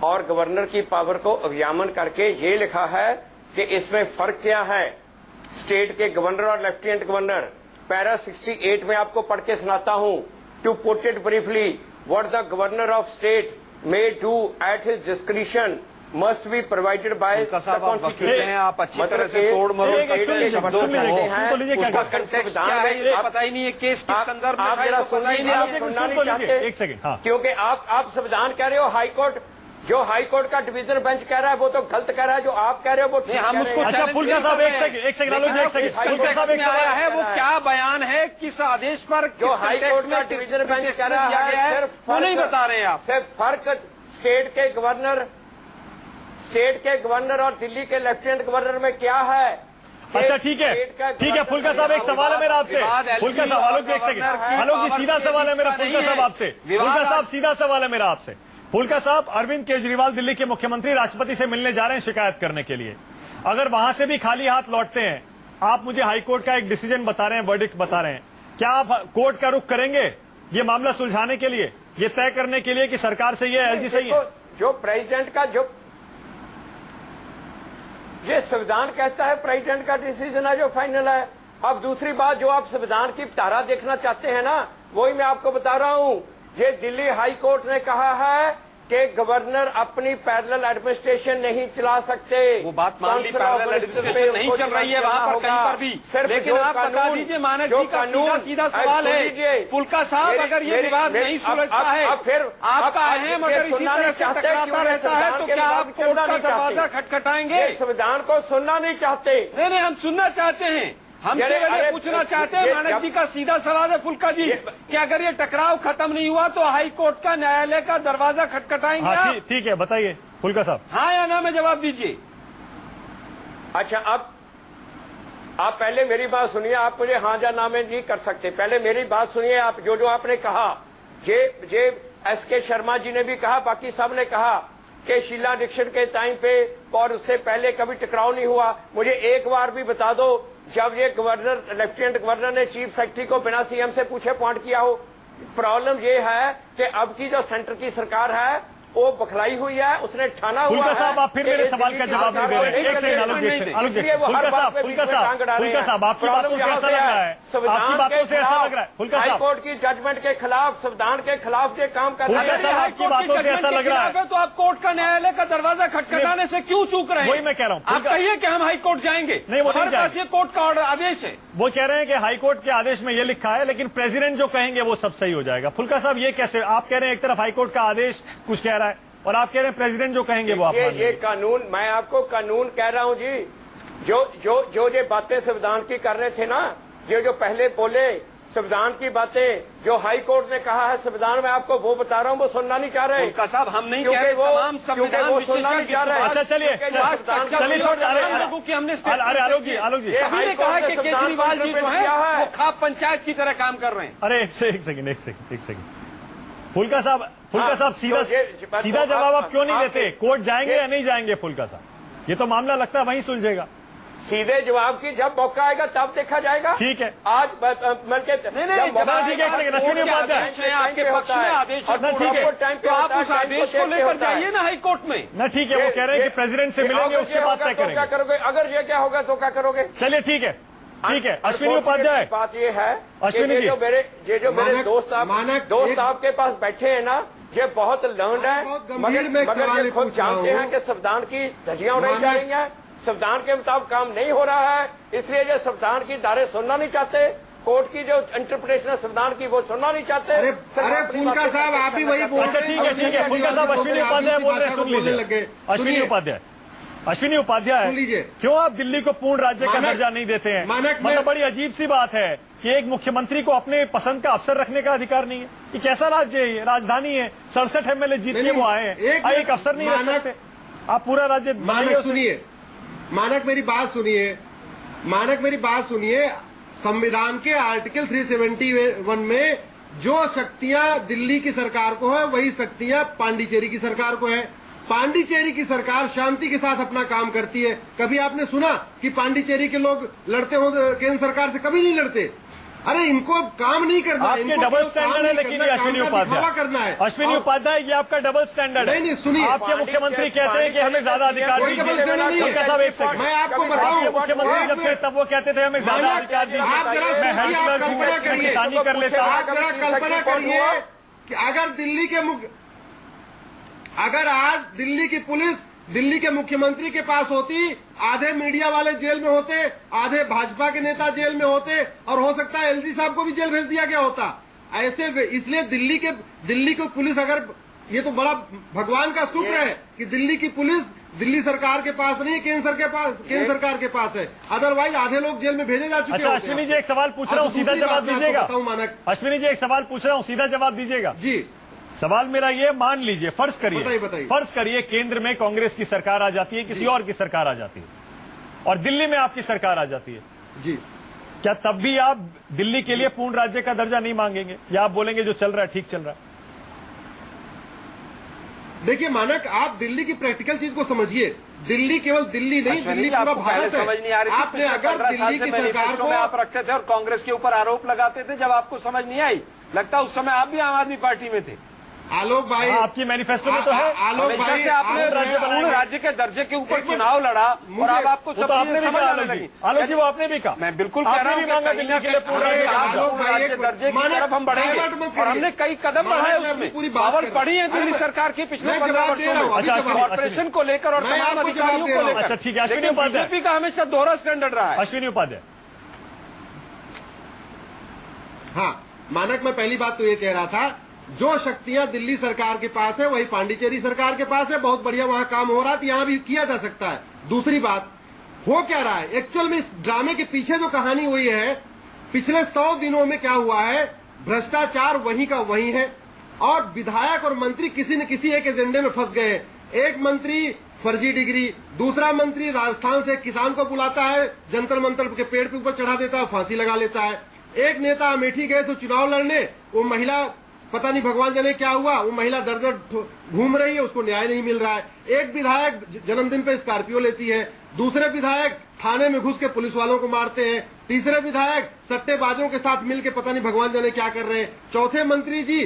और गवर्नर की पावर को अवयामन करके ये लिखा है कि इसमें फर्क क्या है स्टेट के गवर्नर और लेफ्टिनेंट गवर्नर। पैरा 68 में आपको पढ़ के सुनाता हूं। To put it briefly, what the governor of state may do at his discretion must be provided by the constitution. आप अच्छी तरह से तोड़ मरोड़ पता ही नहीं है केस किस संदर्भ में। आप जरा सुनना नहीं चाहते, एक सेकंड। हाँ क्योंकि आप संविधान कह रहे हो, हाई कोर्ट जो हाई कोर्ट का डिवीजन बेंच कह रहा है वो तो गलत कह रहा है, जो आप कह रहे हो वो ठीक हम कह उसको रहे हैं। अच्छा फुल्का साहब एक सेकंड, एक सेकंड आलोक जी, एक सेकंड। फुल्का साहब एक आया है सेकंड। वो क्या बयान है, किस आदेश पर, जो हाई कोर्ट का डिवीजन बेंच कह रहा है सिर्फ वो नहीं बता रहे हैं आप। सिर्फ फर्क स्टेट के गवर्नर और दिल्ली के लेफ्टिनेंट गवर्नर में क्या है। अच्छा ठीक है फुल्का साहब, एक सवाल है मेरा आपसे। फुल्का साहब, आलोक जी एक सेकंड, आलोक जी सीधा सवाल है मेरा फुल्का साहब आपसे। फुल्का साहब सीधा सवाल है मेरा आपसे। फुल्का साहब, अरविंद केजरीवाल दिल्ली के मुख्यमंत्री राष्ट्रपति से मिलने जा रहे हैं शिकायत करने के लिए। अगर वहां से भी खाली हाथ लौटते हैं, आप मुझे हाईकोर्ट का एक डिसीजन बता रहे हैं, वर्डिक्ट बता रहे हैं, क्या आप कोर्ट का रुख करेंगे ये मामला सुलझाने के लिए, ये तय करने के लिए कि सरकार सही है, एलजी सही है? जो प्रेसिडेंट का जो ये संविधान कहता है, प्रेसिडेंट का डिसीजन है जो फाइनल है। अब दूसरी बात, जो आप संविधान की धारा देखना चाहते हैं ना, वही मैं आपको बता रहा हूं। ये दिल्ली हाई कोर्ट ने कहा है कि गवर्नर अपनी पैरेलल एडमिनिस्ट्रेशन नहीं चला सकते। वो बात मान ली, पैरेलल एडमिनिस्ट्रेशन नहीं चल रही है वहां पर कहीं पर भी। सिर्फ लेकिन आप बता दीजिए, मानक जी का सीधा सवाल है फुल्का साहब, अगर ये विवाद नहीं सुलझता है, फिर आपका अहम अगर इसी तरह से टकराता रहता है, तो क्या आप कोर्ट का दरवाजा खटखटाएंगे? संविधान को सुनना नहीं चाहते। नहीं, हम सुनना चाहते हैं। हम ये पूछना चाहते हैं, मानक जी का सीधा सवाल है फुल्का जी, कि अगर ये टकराव खत्म नहीं हुआ तो हाई कोर्ट का, न्यायालय का दरवाजा खटखटाएंगे? हाँ, ठीक है, बताइए फुल्का साहब। हाँ या ना में जवाब दीजिए। अच्छा, अब आप पहले मेरी बात सुनिए, आप मुझे हाँ या ना में नहीं कर सकते। पहले मेरी बात सुनिए। आप जो आपने कहा, जे एस.के. शर्मा जी ने भी कहा, बाकी सब ने कहा कि शीला दीक्षित के टाइम पे और उससे पहले कभी टकराव नहीं हुआ। मुझे एक बार भी बता दो जब ये गवर्नर, लेफ्टिनेंट गवर्नर ने चीफ सेक्रेटरी को बिना सीएम से पूछे अपॉइंट किया हो। प्रॉब्लम ये है कि अब की जो सेंटर की सरकार है वो बखलाई हुई है, उसने ठाना हुआ है। साहब, आप फिर मेरे सवाल का जवाब नहीं दे रहे हैं। एक सेकंड आलोक जी, फुल्का साहब, आपकी बातों से ऐसा लग रहा है, आपकी बातों से ऐसा लग रहा है फुल्का साहब, हाईकोर्ट की जजमेंट के खिलाफ, संविधान के खिलाफ ये काम कर रहे हैं। आपकी बातों से ऐसा लग रहा है, तो आप कोर्ट का, न्यायालय का दरवाजा खटखटाने से क्यों चूक रहे हैं? वही मैं कह रहा हूँ। आप कहिए कि हम हाईकोर्ट जाएंगे। नहीं, वो नहीं जाएंगे। कोर्ट का ऑर्डर, आदेश है। वो कह रहे हैं कि हाईकोर्ट के आदेश में ये लिखा है, लेकिन प्रेसिडेंट जो कहेंगे वो सब सही हो जाएगा। फुल्का साहब, ये कैसे? आप कह रहे हैं एक तरफ हाईकोर्ट का आदेश कुछ कह रहा है और आप कह रहे हैं प्रेसिडेंट जो कहेंगे वो आप मान लेंगे। ये कानून, मैं आपको कानून कह रहा हूं जी। जो ये बातें संविधान की कर रहे थे ना, ये जो पहले बोले संविधान की बातें, जो हाई कोर्ट ने कहा है संविधान में, आपको वो बता रहा हूं, वो सुनना नहीं चाह रहे। साहब, हम नहीं कह रहे, तमाम संविधान वो सुनना नहीं चाह रहे। अच्छा चलिए छोड़, अरे आलोक जी सभी ने कहा कि केजरीवाल जी जो है वो खाप पंचायत की तरह काम कर रहे हैं। अरे एक सेकंड फुल्का साहब, सीधा जवाब आप क्यों नहीं देते? कोर्ट जाएंगे या नहीं जाएंगे? फुल्का साहब, ये तो मामला लगता है वहीं सुलझेगा। सीधे जवाब की जब मौका आएगा तब देखा जाएगा। ठीक है, आज नहीं, ठीक है, अश्विनी उपाध्याय आपके पक्ष में आदेश, तो आप उस आदेश को लेकर जाइए ना हाई कोर्ट में ना। ठीक है, वो कह रहे हैं कि प्रेसिडेंट से मिलेंगे, उसके बाद तय करेंगे। क्या करोगे? अगर ये क्या होगा तो क्या करोगे? चलिए ठीक है। अश्विनी उपाध्याय, बात ये है, अश्विनी जी, जो मेरे दोस्त आपके पास बैठे हैं ना, ये बहुत लर्नड है, मगर ये खुद जानते हैं कि संविधान की धज्जियां उड़ाई जा रही हैं, संविधान के मुताबिक काम नहीं हो रहा है, इसलिए ये संविधान की धारे सुनना नहीं चाहते। कोर्ट की जो इंटरप्रिटेशन है संविधान की वो सुनना नहीं चाहते। अरे फुल्का साहब, आप भी वही बोल रहे हैं। ठीक है फुल्का साहब, अश्विनी उपाध्याय बोल रहे हैं, सुन लीजिए। अश्विनी उपाध्याय, क्यों आप दिल्ली को पूर्ण राज्य का दर्जा नहीं देते हैं? मतलब बड़ी अजीब सी बात है कि एक मुख्यमंत्री को अपने पसंद का अफसर रखने का अधिकार नहीं है। ये कैसा राज्य है? राजधानी है, 67 MLA जीत के वो आए हैं, एक अफसर नहीं रख सकते? आप पूरा राज्य मानक मेरी बात सुनिए। संविधान के आर्टिकल 371 में जो शक्तियां दिल्ली की सरकार को है, वही शक्तियां पांडिचेरी की सरकार को है। पांडिचेरी की सरकार शांति के साथ अपना काम करती है। कभी आपने सुना कि पांडिचेरी के लोग लड़ते हो केंद्र सरकार से? कभी नहीं लड़ते। अरे इनको काम नहीं करना, आपके डबल स्टैंडर्ड है। लेकिन अश्विनी उपाध्याय करना है। अश्विनी उपाध्याय, ये आपका डबल स्टैंडर्ड है। नहीं, सुनिए, आपके मुख्यमंत्री कहते हैं कि हमें ज्यादा अधिकार दीजिए। साहब एक सेकंड, मैं आपको बताऊं, मुख्यमंत्री जब थे तब वो कहते थे हमें ज्यादा अधिकार दीजिए, मैं किसानी कर लेता। आप जरा कल्पना करिए कि अगर आज दिल्ली की पुलिस दिल्ली के मुख्यमंत्री के पास होती, आधे मीडिया वाले जेल में होते, आधे भाजपा के नेता जेल में होते, और हो सकता है एलजी साहब को भी जेल भेज दिया गया होता। ऐसे इसलिए दिल्ली को पुलिस, अगर ये तो बड़ा भगवान का शुक्र है कि दिल्ली की पुलिस दिल्ली सरकार के पास नहीं, केंद्र सरकार के पास है। अदरवाइज आधे लोग जेल में भेजे जा चुके हैं। अच्छा अश्विनी जी, एक सवाल पूछ रहा हूँ, सीधा जवाब दीजिएगा। अश्विनी जी, एक सवाल पूछ रहा हूँ, सीधा जवाब दीजिएगा। जी, सवाल मेरा ये, मान लीजिए, फर्ज करिए बताइए। फर्ज करिए केंद्र में कांग्रेस की सरकार आ जाती है, किसी और की सरकार आ जाती है, और दिल्ली में आपकी सरकार आ जाती है, जी क्या तब भी आप दिल्ली के लिए पूर्ण राज्य का दर्जा नहीं मांगेंगे, या आप बोलेंगे जो चल रहा है ठीक चल रहा है? देखिए मानक, आप दिल्ली की प्रैक्टिकल चीज को समझिए। दिल्ली केवल दिल्ली नहीं, दिल्ली पूरा भारत है। समझ नहीं आ रही थी। आपने अगर दिल्ली की सरकार को आप रखते थे और कांग्रेस के ऊपर आरोप लगाते थे, जब आपको समझ नहीं आई, लगता उस समय आप भी आम आदमी पार्टी में थे। आलोक भाई, आपकी मैनिफेस्टो में तो है। आलोक हमेशा भाई, से आपने पूर्ण राज्य के दर्जे के ऊपर चुनाव लड़ा और अब आपको वो तो आपने भी कहा आलोक जी, आलोक जी वो आपने भी कहा। मैं बिल्कुल कह रहा हूं कि मांगा दिल्ली के लिए पूर्ण राज्य दर्जे की तरफ हम बढ़ेंगे और हमने कई कदम बढ़ाए उसमें। पावर्स बढ़ी है दिल्ली सरकार की पिछले 15 वर्षों में, कॉर्पोरेशन को लेकर और तमाम अधिकारियों को लेकर। अच्छा ठीक है, अश्विनी उपाध्याय, बीजेपी का हमेशा दोहरा स्टैंडर्ड रहा है। अश्विनी उपाध्याय, हाँ मानक, मैं पहली बात तो ये कह रहा था, जो शक्तियां दिल्ली सरकार के पास है वही पांडिचेरी सरकार के पास है। बहुत बढ़िया वहां काम हो रहा है, तो यहां भी किया जा सकता है। दूसरी बात, हो क्या रहा है एक्चुअल में इस ड्रामे के पीछे जो कहानी हुई है, पिछले 100 दिनों में क्या हुआ है, भ्रष्टाचार वहीं का वहीं है और विधायक और मंत्री किसी न किसी एक एजेंडे में फंस गए। एक मंत्री फर्जी डिग्री, दूसरा मंत्री राजस्थान से किसान को बुलाता है, जंतर मंतर के पेड़ पे ऊपर चढ़ा देता है, फांसी लगा लेता है। एक नेता अमेठी गए तो चुनाव लड़ने, वो महिला पता नहीं भगवान जाने क्या हुआ, वो महिला दर दर घूम रही है, उसको न्याय नहीं मिल रहा है। एक विधायक जन्मदिन पे स्कॉर्पियो लेती है, दूसरे विधायक थाने में घुस के पुलिस वालों को मारते हैं, तीसरे विधायक सट्टेबाजों के साथ मिलके पता नहीं भगवान जाने क्या कर रहे हैं, चौथे मंत्री जी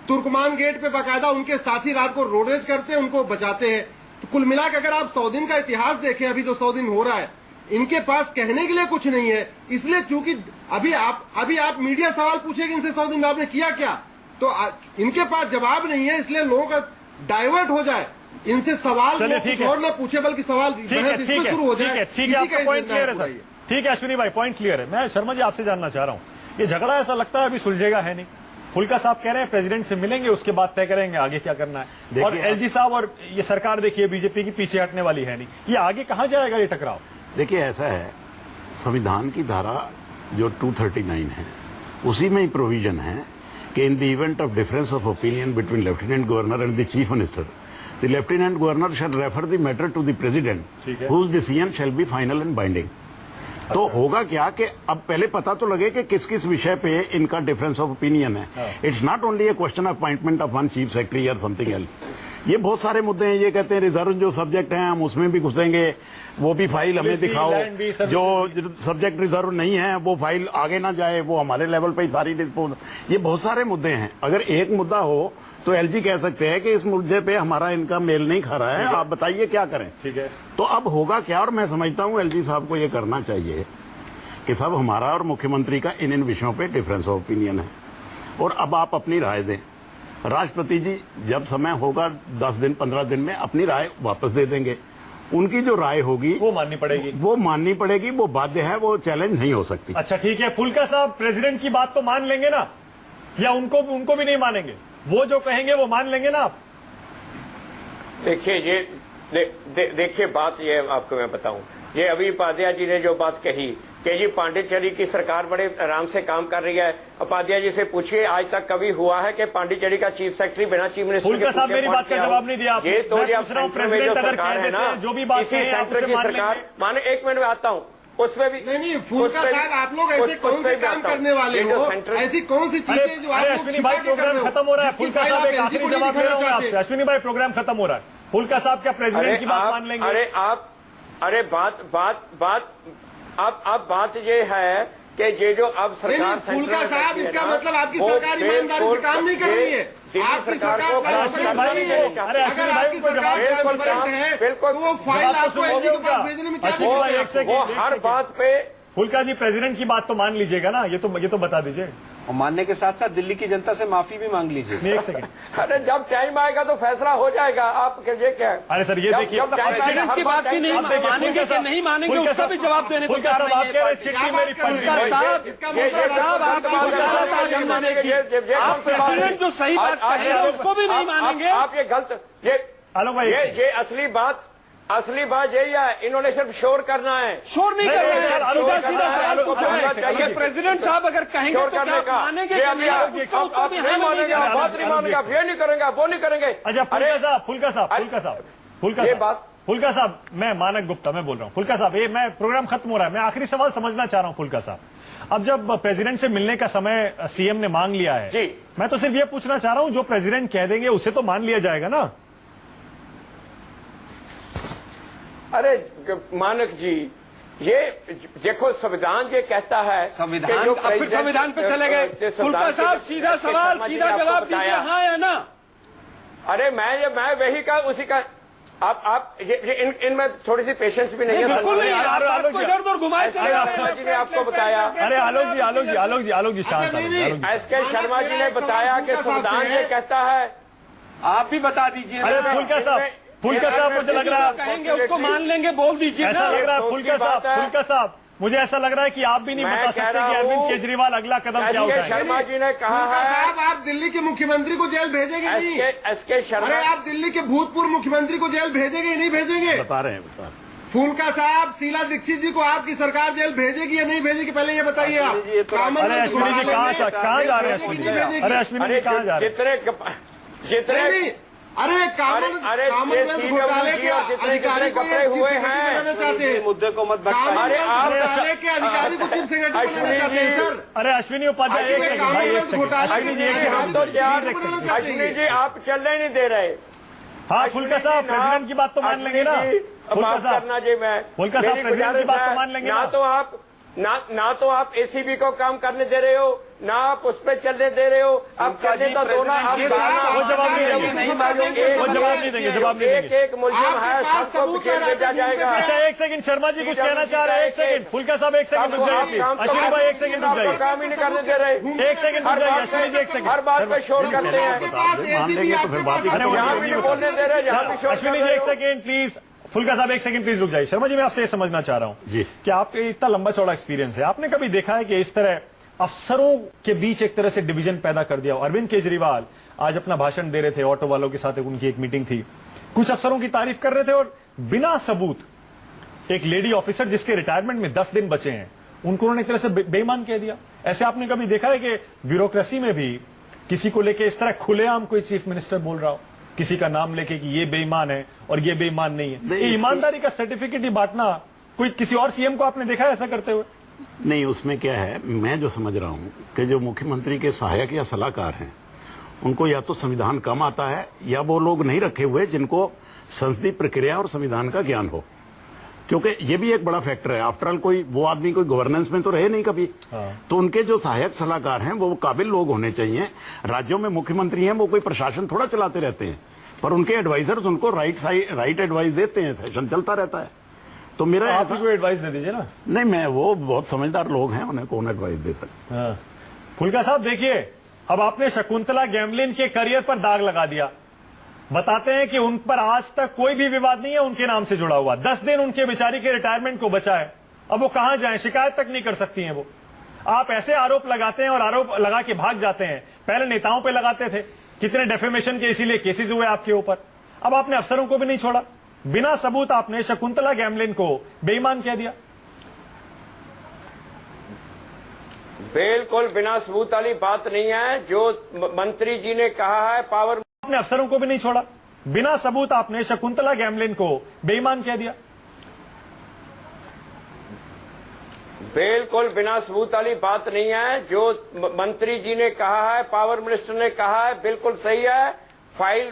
तुर्कमान गेट पे बाकायदा उनके साथी रात को रोडेज करते हैं, उनको बचाते हैं। तो कुल मिलाकर अगर आप 100 दिन का इतिहास देखें, अभी जो 100 दिन हो रहा है, इनके पास कहने के लिए कुछ नहीं है। इसलिए चूंकि अभी आप मीडिया सवाल पूछेगी इनसे 100 दिन में आपने किया क्या, तो इनके पास जवाब नहीं है, इसलिए लोगों का डाइवर्ट हो जाए, इनसे सवाल कुछ और ना पूछे बल्कि सवाल शुरू हो जाए। ठीक है, आपका पॉइंट क्लियर है सर। ठीक है अश्विनी भाई, पॉइंट क्लियर है। मैं शर्मा जी आपसे जानना चाह रहा हूँ, ये झगड़ा ऐसा लगता है अभी सुलझेगा है नहीं। फुल्का साहब कह रहे हैं प्रेसिडेंट से मिलेंगे, उसके बाद तय करेंगे आगे क्या करना है, और एलजी साहब और ये सरकार देखिए बीजेपी की पीछे हटने वाली है नहीं, ये आगे कहाँ जाएगा ये टकराव? देखिए ऐसा है, संविधान की धारा जो 239 है उसी में ही प्रोविजन है कि in the event of difference of opinion between Lieutenant Governor and the Chief Minister, the Lieutenant Governor shall refer the matter to the President, whose decision shall be final and binding. तो होगा क्या कि अब पहले पता तो लगे कि किस किस विषय पे इनका डिफरेंस ऑफ ओपिनियन है। It's not only A question of appointment of one chief secretary और समथिंग एल्स। ये बहुत सारे मुद्दे हैं। ये कहते हैं रिजर्व जो सब्जेक्ट हैं हम उसमें भी घुसेंगे, वो भी फाइल हमें दिखाओ, जो सब्जेक्ट रिजर्व नहीं है वो फाइल आगे ना जाए, वो हमारे लेवल पे ही सारी डिस्पोज। ये बहुत सारे मुद्दे हैं। अगर एक मुद्दा हो तो एलजी कह सकते हैं कि इस मुद्दे पे हमारा इनका मेल नहीं खा रहा है, आप बताइए क्या करें। ठीक है, तो अब होगा क्या, और मैं समझता हूँ एलजी साहब को ये करना चाहिए कि सब हमारा और मुख्यमंत्री का इन विषयों पे डिफरेंस ऑफ ओपिनियन है, और अब आप अपनी राय दें। राष्ट्रपति जी जब समय होगा 10 दिन 15 दिन में अपनी राय वापस दे देंगे। उनकी जो राय होगी वो माननी पड़ेगी, वो बाध्य है, वो चैलेंज नहीं हो सकती। अच्छा ठीक है, फुल्का साहब प्रेसिडेंट की बात तो मान लेंगे ना, या उनको भी नहीं मानेंगे? वो जो कहेंगे वो मान लेंगे ना आप? देखिए ये देखिए बात ये आपको मैं बताऊं, ये अभी उपाध्याय जी ने जो बात कही कि जी पांडिचेरी की सरकार बड़े आराम से काम कर रही है, उपाध्याय जी से पूछिए आज तक कभी हुआ है कि पांडिचेरी का चीफ सेक्रेटरी बिना चीफ मिनिस्टर के साहब मेरी बात का जवाब नहीं दिया। ये तो ये सेंटर में जो सरकार है ना, जो भी बात इसी सेंटर की सरकार, माने 1 मिनट में आता हूँ उसमें भी नहीं, फुल्का साहब आप लोग ऐसे कौन से काम करने वाले हो, ऐसी कौन सी चीजें जो आप लोग अश्विनी भाई प्रोग्राम खत्म हो रहा है, फुल्का साहब एक आखिरी जवाब दे रहा हूं आपसे। अश्विनी भाई प्रोग्राम खत्म हो रहा है, फुल्का साहब क्या प्रेसिडेंट की बात मान लेंगे? अरे बात ये है कि ये जो अब सरकार फुल्का साहब, इसका मतलब आपकी सरकार ईमानदारी से काम नहीं कर रही है। आपकी सरकार को अगर आपकी सरकार ट्रांसपेरेंट है तो वो फाइल आपको एलजी के पास भेजने में क्या दिक्कत है? वो हर बात पे फुल्का जी प्रेसिडेंट की बात तो मान लीजिएगा ना, ये तो बता दीजिए। और मानने के साथ साथ दिल्ली की जनता से माफी भी मांग लीजिए। एक सेकंड, अरे जब टाइम आएगा तो फैसला हो जाएगा। आप ये क्या है? अरे सर ये देखिए, प्रेसिडेंट की बात भी नहीं मानेंगे कि नहीं मानेंगे, उसका भी जवाब देने को तैयार नहीं है। चिट्ठी मेरी आप प्रेसिडेंट जो सही बात कह रहे हैं उसको भी नहीं मानेंगे। आप ये गलत, ये असली बात यही है, इन्होंने सिर्फ शोर करना है। शोर नहीं कर रहे हैं, सीधा सवाल पूछा है। प्रेसिडेंट साहब अगर कहेंगे तो क्या मानेंगे? बात नहीं मानेंगे, आप ये नहीं करेंगे, वो नहीं करेंगे। अच्छा फुल्का साहब, ये बात फुल्का साहब, मैं मानक गुप्ता मैं बोल रहा हूं। फुल्का साहब, ये मैं प्रोग्राम खत्म हो रहा है, मैं आखिरी सवाल समझना चाह रहा हूं। फुल्का साहब, अब जब प्रेसिडेंट से मिलने का समय सीएम ने मांग लिया है जी, मैं तो सिर्फ ये पूछना चाह रहा हूं, जो प्रेसिडेंट कह देंगे उसे तो मान लिया जाएगा ना? अरे मानक जी, ये देखो संविधान ये कहता है, संविधान, कि जो अब फिर संविधान पे चले गए। फुल्का साहब, सीधा सवाल, सीधा जवाब दीजिए, हाँ या ना? अरे मैं वही का उसी का आप इनमें थोड़ी सी पेशेंस भी नहीं है। बिल्कुल नहीं, आलोक आप जी, आपको इधर-उधर घुमाए चले जा रहे हैं। जी ने आपको बताया। अरे आलोक जी शांत एसके शर्मा जी ने बताया कि संविधान ये कहता है। आप भी बता दीजिए। अरे फुल्का साहब मुझे लग रहा है कहेंगे उसको मान लेंगे, बोल दीजिए ऐसा ना। लग रहा है फुल्का साहब मुझे ऐसा लग रहा है कि आप भी नहीं मैं बता कह सकते रहा कि अरविंद हूं, केजरीवाल अगला कदम क्या एसके उठाएंगे। शर्मा जी ने कहा फुल्का है। साहब, आप दिल्ली के मुख्यमंत्री को जेल भेजेंगे नहीं? एसके शर्मा, अरे आप दिल्ली के भूतपूर्व मुख्यमंत्री को जेल भेजेंगे या नहीं भेजेंगे? बता रहे हैं। फुल्का साहब, शीला दीक्षित जी को आपकी सरकार जेल भेजेगी या नहीं भेजेगी, पहले ये बताइए आप। अरे अश्विनी जी कहाँ जा रहे हैं? अश्विनी जी, अरे अश्विनी जी कहाँ जा रहे हैं? जितने अरे कॉमनवेल्थ घोटाले के अधिकारी को कपड़े हुए हैं, चाहते हैं। मुद्दे को मत भटकाइए। अरे आप घोटाले के अधिकारी को चीफ सेक्रेटरी बनाना चाहते हैं सर। अरे अश्विनी उपाध्याय, एक सेकंड भाई, एक सेकंड अश्विनी जी, एक हम तो सेकंड यार प्लीज, एक सेकंड। अश्विनी जी आप चलने नहीं दे रहे। हाँ फुल्का साहब, प्रेसिडेंट की बात तो मान लेंगे ना? फुल्का माफ साहब, करना जी, मैं फुल्का साहब, मेरी प्रेसिडेंट की गुजारिश बात तो है, मान लेंगे ना तो आप एसीबी को काम करने दे रहे हो, ना आप उस पर चलने दे रहे हो। आप चलने तो दो ना, आप वो जवाब नहीं देंगे, वो जवाब नहीं देंगे। एक मुलजिम है, सबको जेल भेजा जाएगा। अच्छा एक सेकंड, शर्मा जी कुछ कहना चाह रहे हैं, एक सेकंड। फुल्का साहब एक सेकंड रुक जाइए प्लीज। अश्विनी भाई एक सेकंड रुक जाइए, काम ही नहीं करने दे रहे। एक सेकंड रुक जाइए अश्विनी जी, एक सेकंड। हर बात पे शोर करते हैं, मान लेंगे तो फिर बात ही अरे यहाँ भी नहीं बोलने दे रहे, यहाँ भी शोर कर अश्विनी जी रहे एक हो। Second please. फुल्का साहब एक सेकंड प्लीज रुक जाइए। शर्मा जी मैं आपसे ये समझना चाह रहा हूं जी। कि आपके इतना लंबा चौड़ा एक्सपीरियंस है, आपने कभी देखा है कि इस तरह अफसरों के बीच एक तरह से डिवीजन पैदा कर दिया हो? अरविंद केजरीवाल आज अपना भाषण दे रहे थे, ऑटो वालों के साथ उनकी एक मीटिंग थी, कुछ अफसरों की तारीफ कर रहे थे और बिना सबूत एक लेडी ऑफिसर जिसके रिटायरमेंट में 10 दिन बचे हैं उनको उन्होंने एक तरह से बेईमान कह दिया। ऐसे आपने कभी देखा है कि ब्यूरोक्रेसी में भी किसी को लेके इस तरह खुलेआम कोई चीफ मिनिस्टर बोल रहा हो, किसी का नाम लेके कि ये बेईमान है और ये बेईमान नहीं है? ये ईमानदारी का सर्टिफिकेट ही बांटना, कोई किसी और सीएम को आपने देखा है ऐसा करते हुए? नहीं, उसमें क्या है, मैं जो समझ रहा हूं कि जो मुख्यमंत्री के सहायक या सलाहकार हैं उनको या तो संविधान कम आता है या वो लोग नहीं रखे हुए जिनको संसदीय प्रक्रिया और संविधान का ज्ञान हो, क्योंकि ये भी एक बड़ा फैक्टर है। आफ्टर ऑल कोई वो आदमी कोई गवर्नेंस में तो रहे नहीं कभी। तो उनके जो सहायक सलाहकार हैं वो काबिल लोग होने चाहिए। राज्यों में मुख्यमंत्री हैं, वो कोई प्रशासन थोड़ा चलाते रहते हैं, पर उनके एडवाइजर्स उनको राइट एडवाइस देते हैं, सेशन चलता रहता है। तो मेरा आप कोई एडवाइस दे दीजिए ना। नहीं, मैं वो बहुत समझदार लोग हैं, उन्हें कौन एडवाइस दे सकते। हाँ। फुल्का साहब देखिए, अब आपने शकुंतला गैमलिन के करियर पर दाग लगा दिया। बताते हैं कि उन पर आज तक कोई भी विवाद नहीं है उनके नाम से जुड़ा हुआ। 10 दिन उनके बेचारी के रिटायरमेंट को बचा है, अब वो कहां जाएं, शिकायत तक नहीं कर सकती हैं वो। आप ऐसे आरोप लगाते हैं और आरोप लगा के भाग जाते हैं। पहले नेताओं पे लगाते थे, कितने डेफेमेशन के इसीलिए केसेस हुए आपके ऊपर। अब आपने अफसरों को भी नहीं छोड़ा, बिना सबूत आपने शकुंतला गैमलिन को बेईमान कह दिया। बिल्कुल बिना सबूत वाली बात नहीं है। जो मंत्री जी ने कहा है पावर, आपने अफसरों को भी नहीं छोड़ा, बिना सबूत आपने शकुंतला गैमलिन को बेईमान कह दिया। बिल्कुल बिना सबूत वाली बात नहीं है। जो मंत्री जी ने कहा है, पावर मिनिस्टर ने कहा है, बिल्कुल सही है। फाइल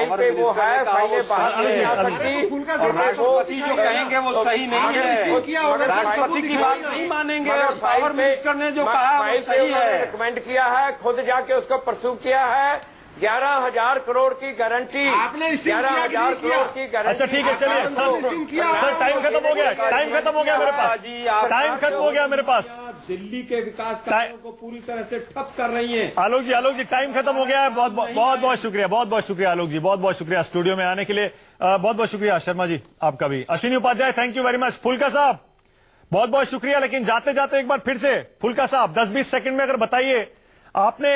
पे वो है, फाइलें बाहर नहीं आ सकती। और राष्ट्रपति जो कहेंगे वो सही नहीं है, राष्ट्रपति की बात नहीं मानेंगे। और पावर मिनिस्टर ने जो कहा वो सही है। रिकमेंड किया है, खुद जाके उसको परसू किया है। 11,000 करोड़ की गारंटी, आपने 11,000 करोड़ की गारंटी। अच्छा ठीक है, चलिए सर टाइम खत्म हो गया, टाइम खत्म हो गया मेरे पास, टाइम खत्म हो गया मेरे पास। दिल्ली के विकास कार्यों को पूरी तरह से ठप कर रही है। आलोक जी टाइम खत्म हो गया है। बहुत शुक्रिया, बहुत शुक्रिया आलोक जी, बहुत शुक्रिया स्टूडियो में आने के लिए। बहुत शुक्रिया शर्मा जी आपका भी। Ashwini Upadhyay thank you very much. Phoolka साहब बहुत शुक्रिया। लेकिन जाते जाते एक बार फिर से फुल्का साहब 10-20 सेकंड में अगर बताइए, आपने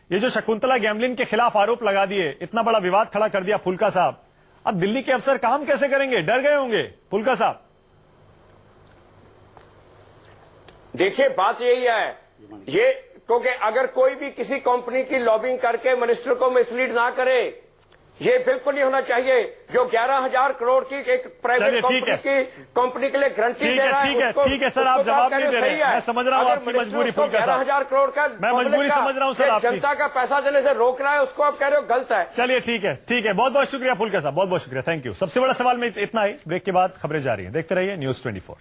ये जो शकुंतला गैमलिन के खिलाफ आरोप लगा दिए, इतना बड़ा विवाद खड़ा कर दिया फुल्का साहब, अब दिल्ली के अफसर काम कैसे करेंगे? डर गए होंगे फुल्का साहब। देखिए बात यही है, ये क्योंकि अगर कोई भी किसी कंपनी की लॉबिंग करके मिनिस्टर को मिसलीड ना करे ये बिल्कुल नहीं होना चाहिए। जो 11,000 करोड़ की एक प्राइवेट कंपनी के लिए गारंटी दे रहा है, ठीक है सर, आप जवाब नहीं दे रहे हैं। मैं समझ रहा हूँ आपकी मजबूरी फुल्का साहब। 11,000 करोड़ का मैं मजबूरी समझ रहा हूँ सर आपकी। जनता का पैसा देने से रोक रहा है, उसको आप कह रहे हो गलत है। चलिए ठीक है, बहुत बहुत शुक्रिया फुल्का साहब, बहुत बहुत शुक्रिया, थैंक यू। सबसे बड़ा सवाल में इतना ही। ब्रेक के बाद खबरें जारी हैं, देखते रहिए News 24।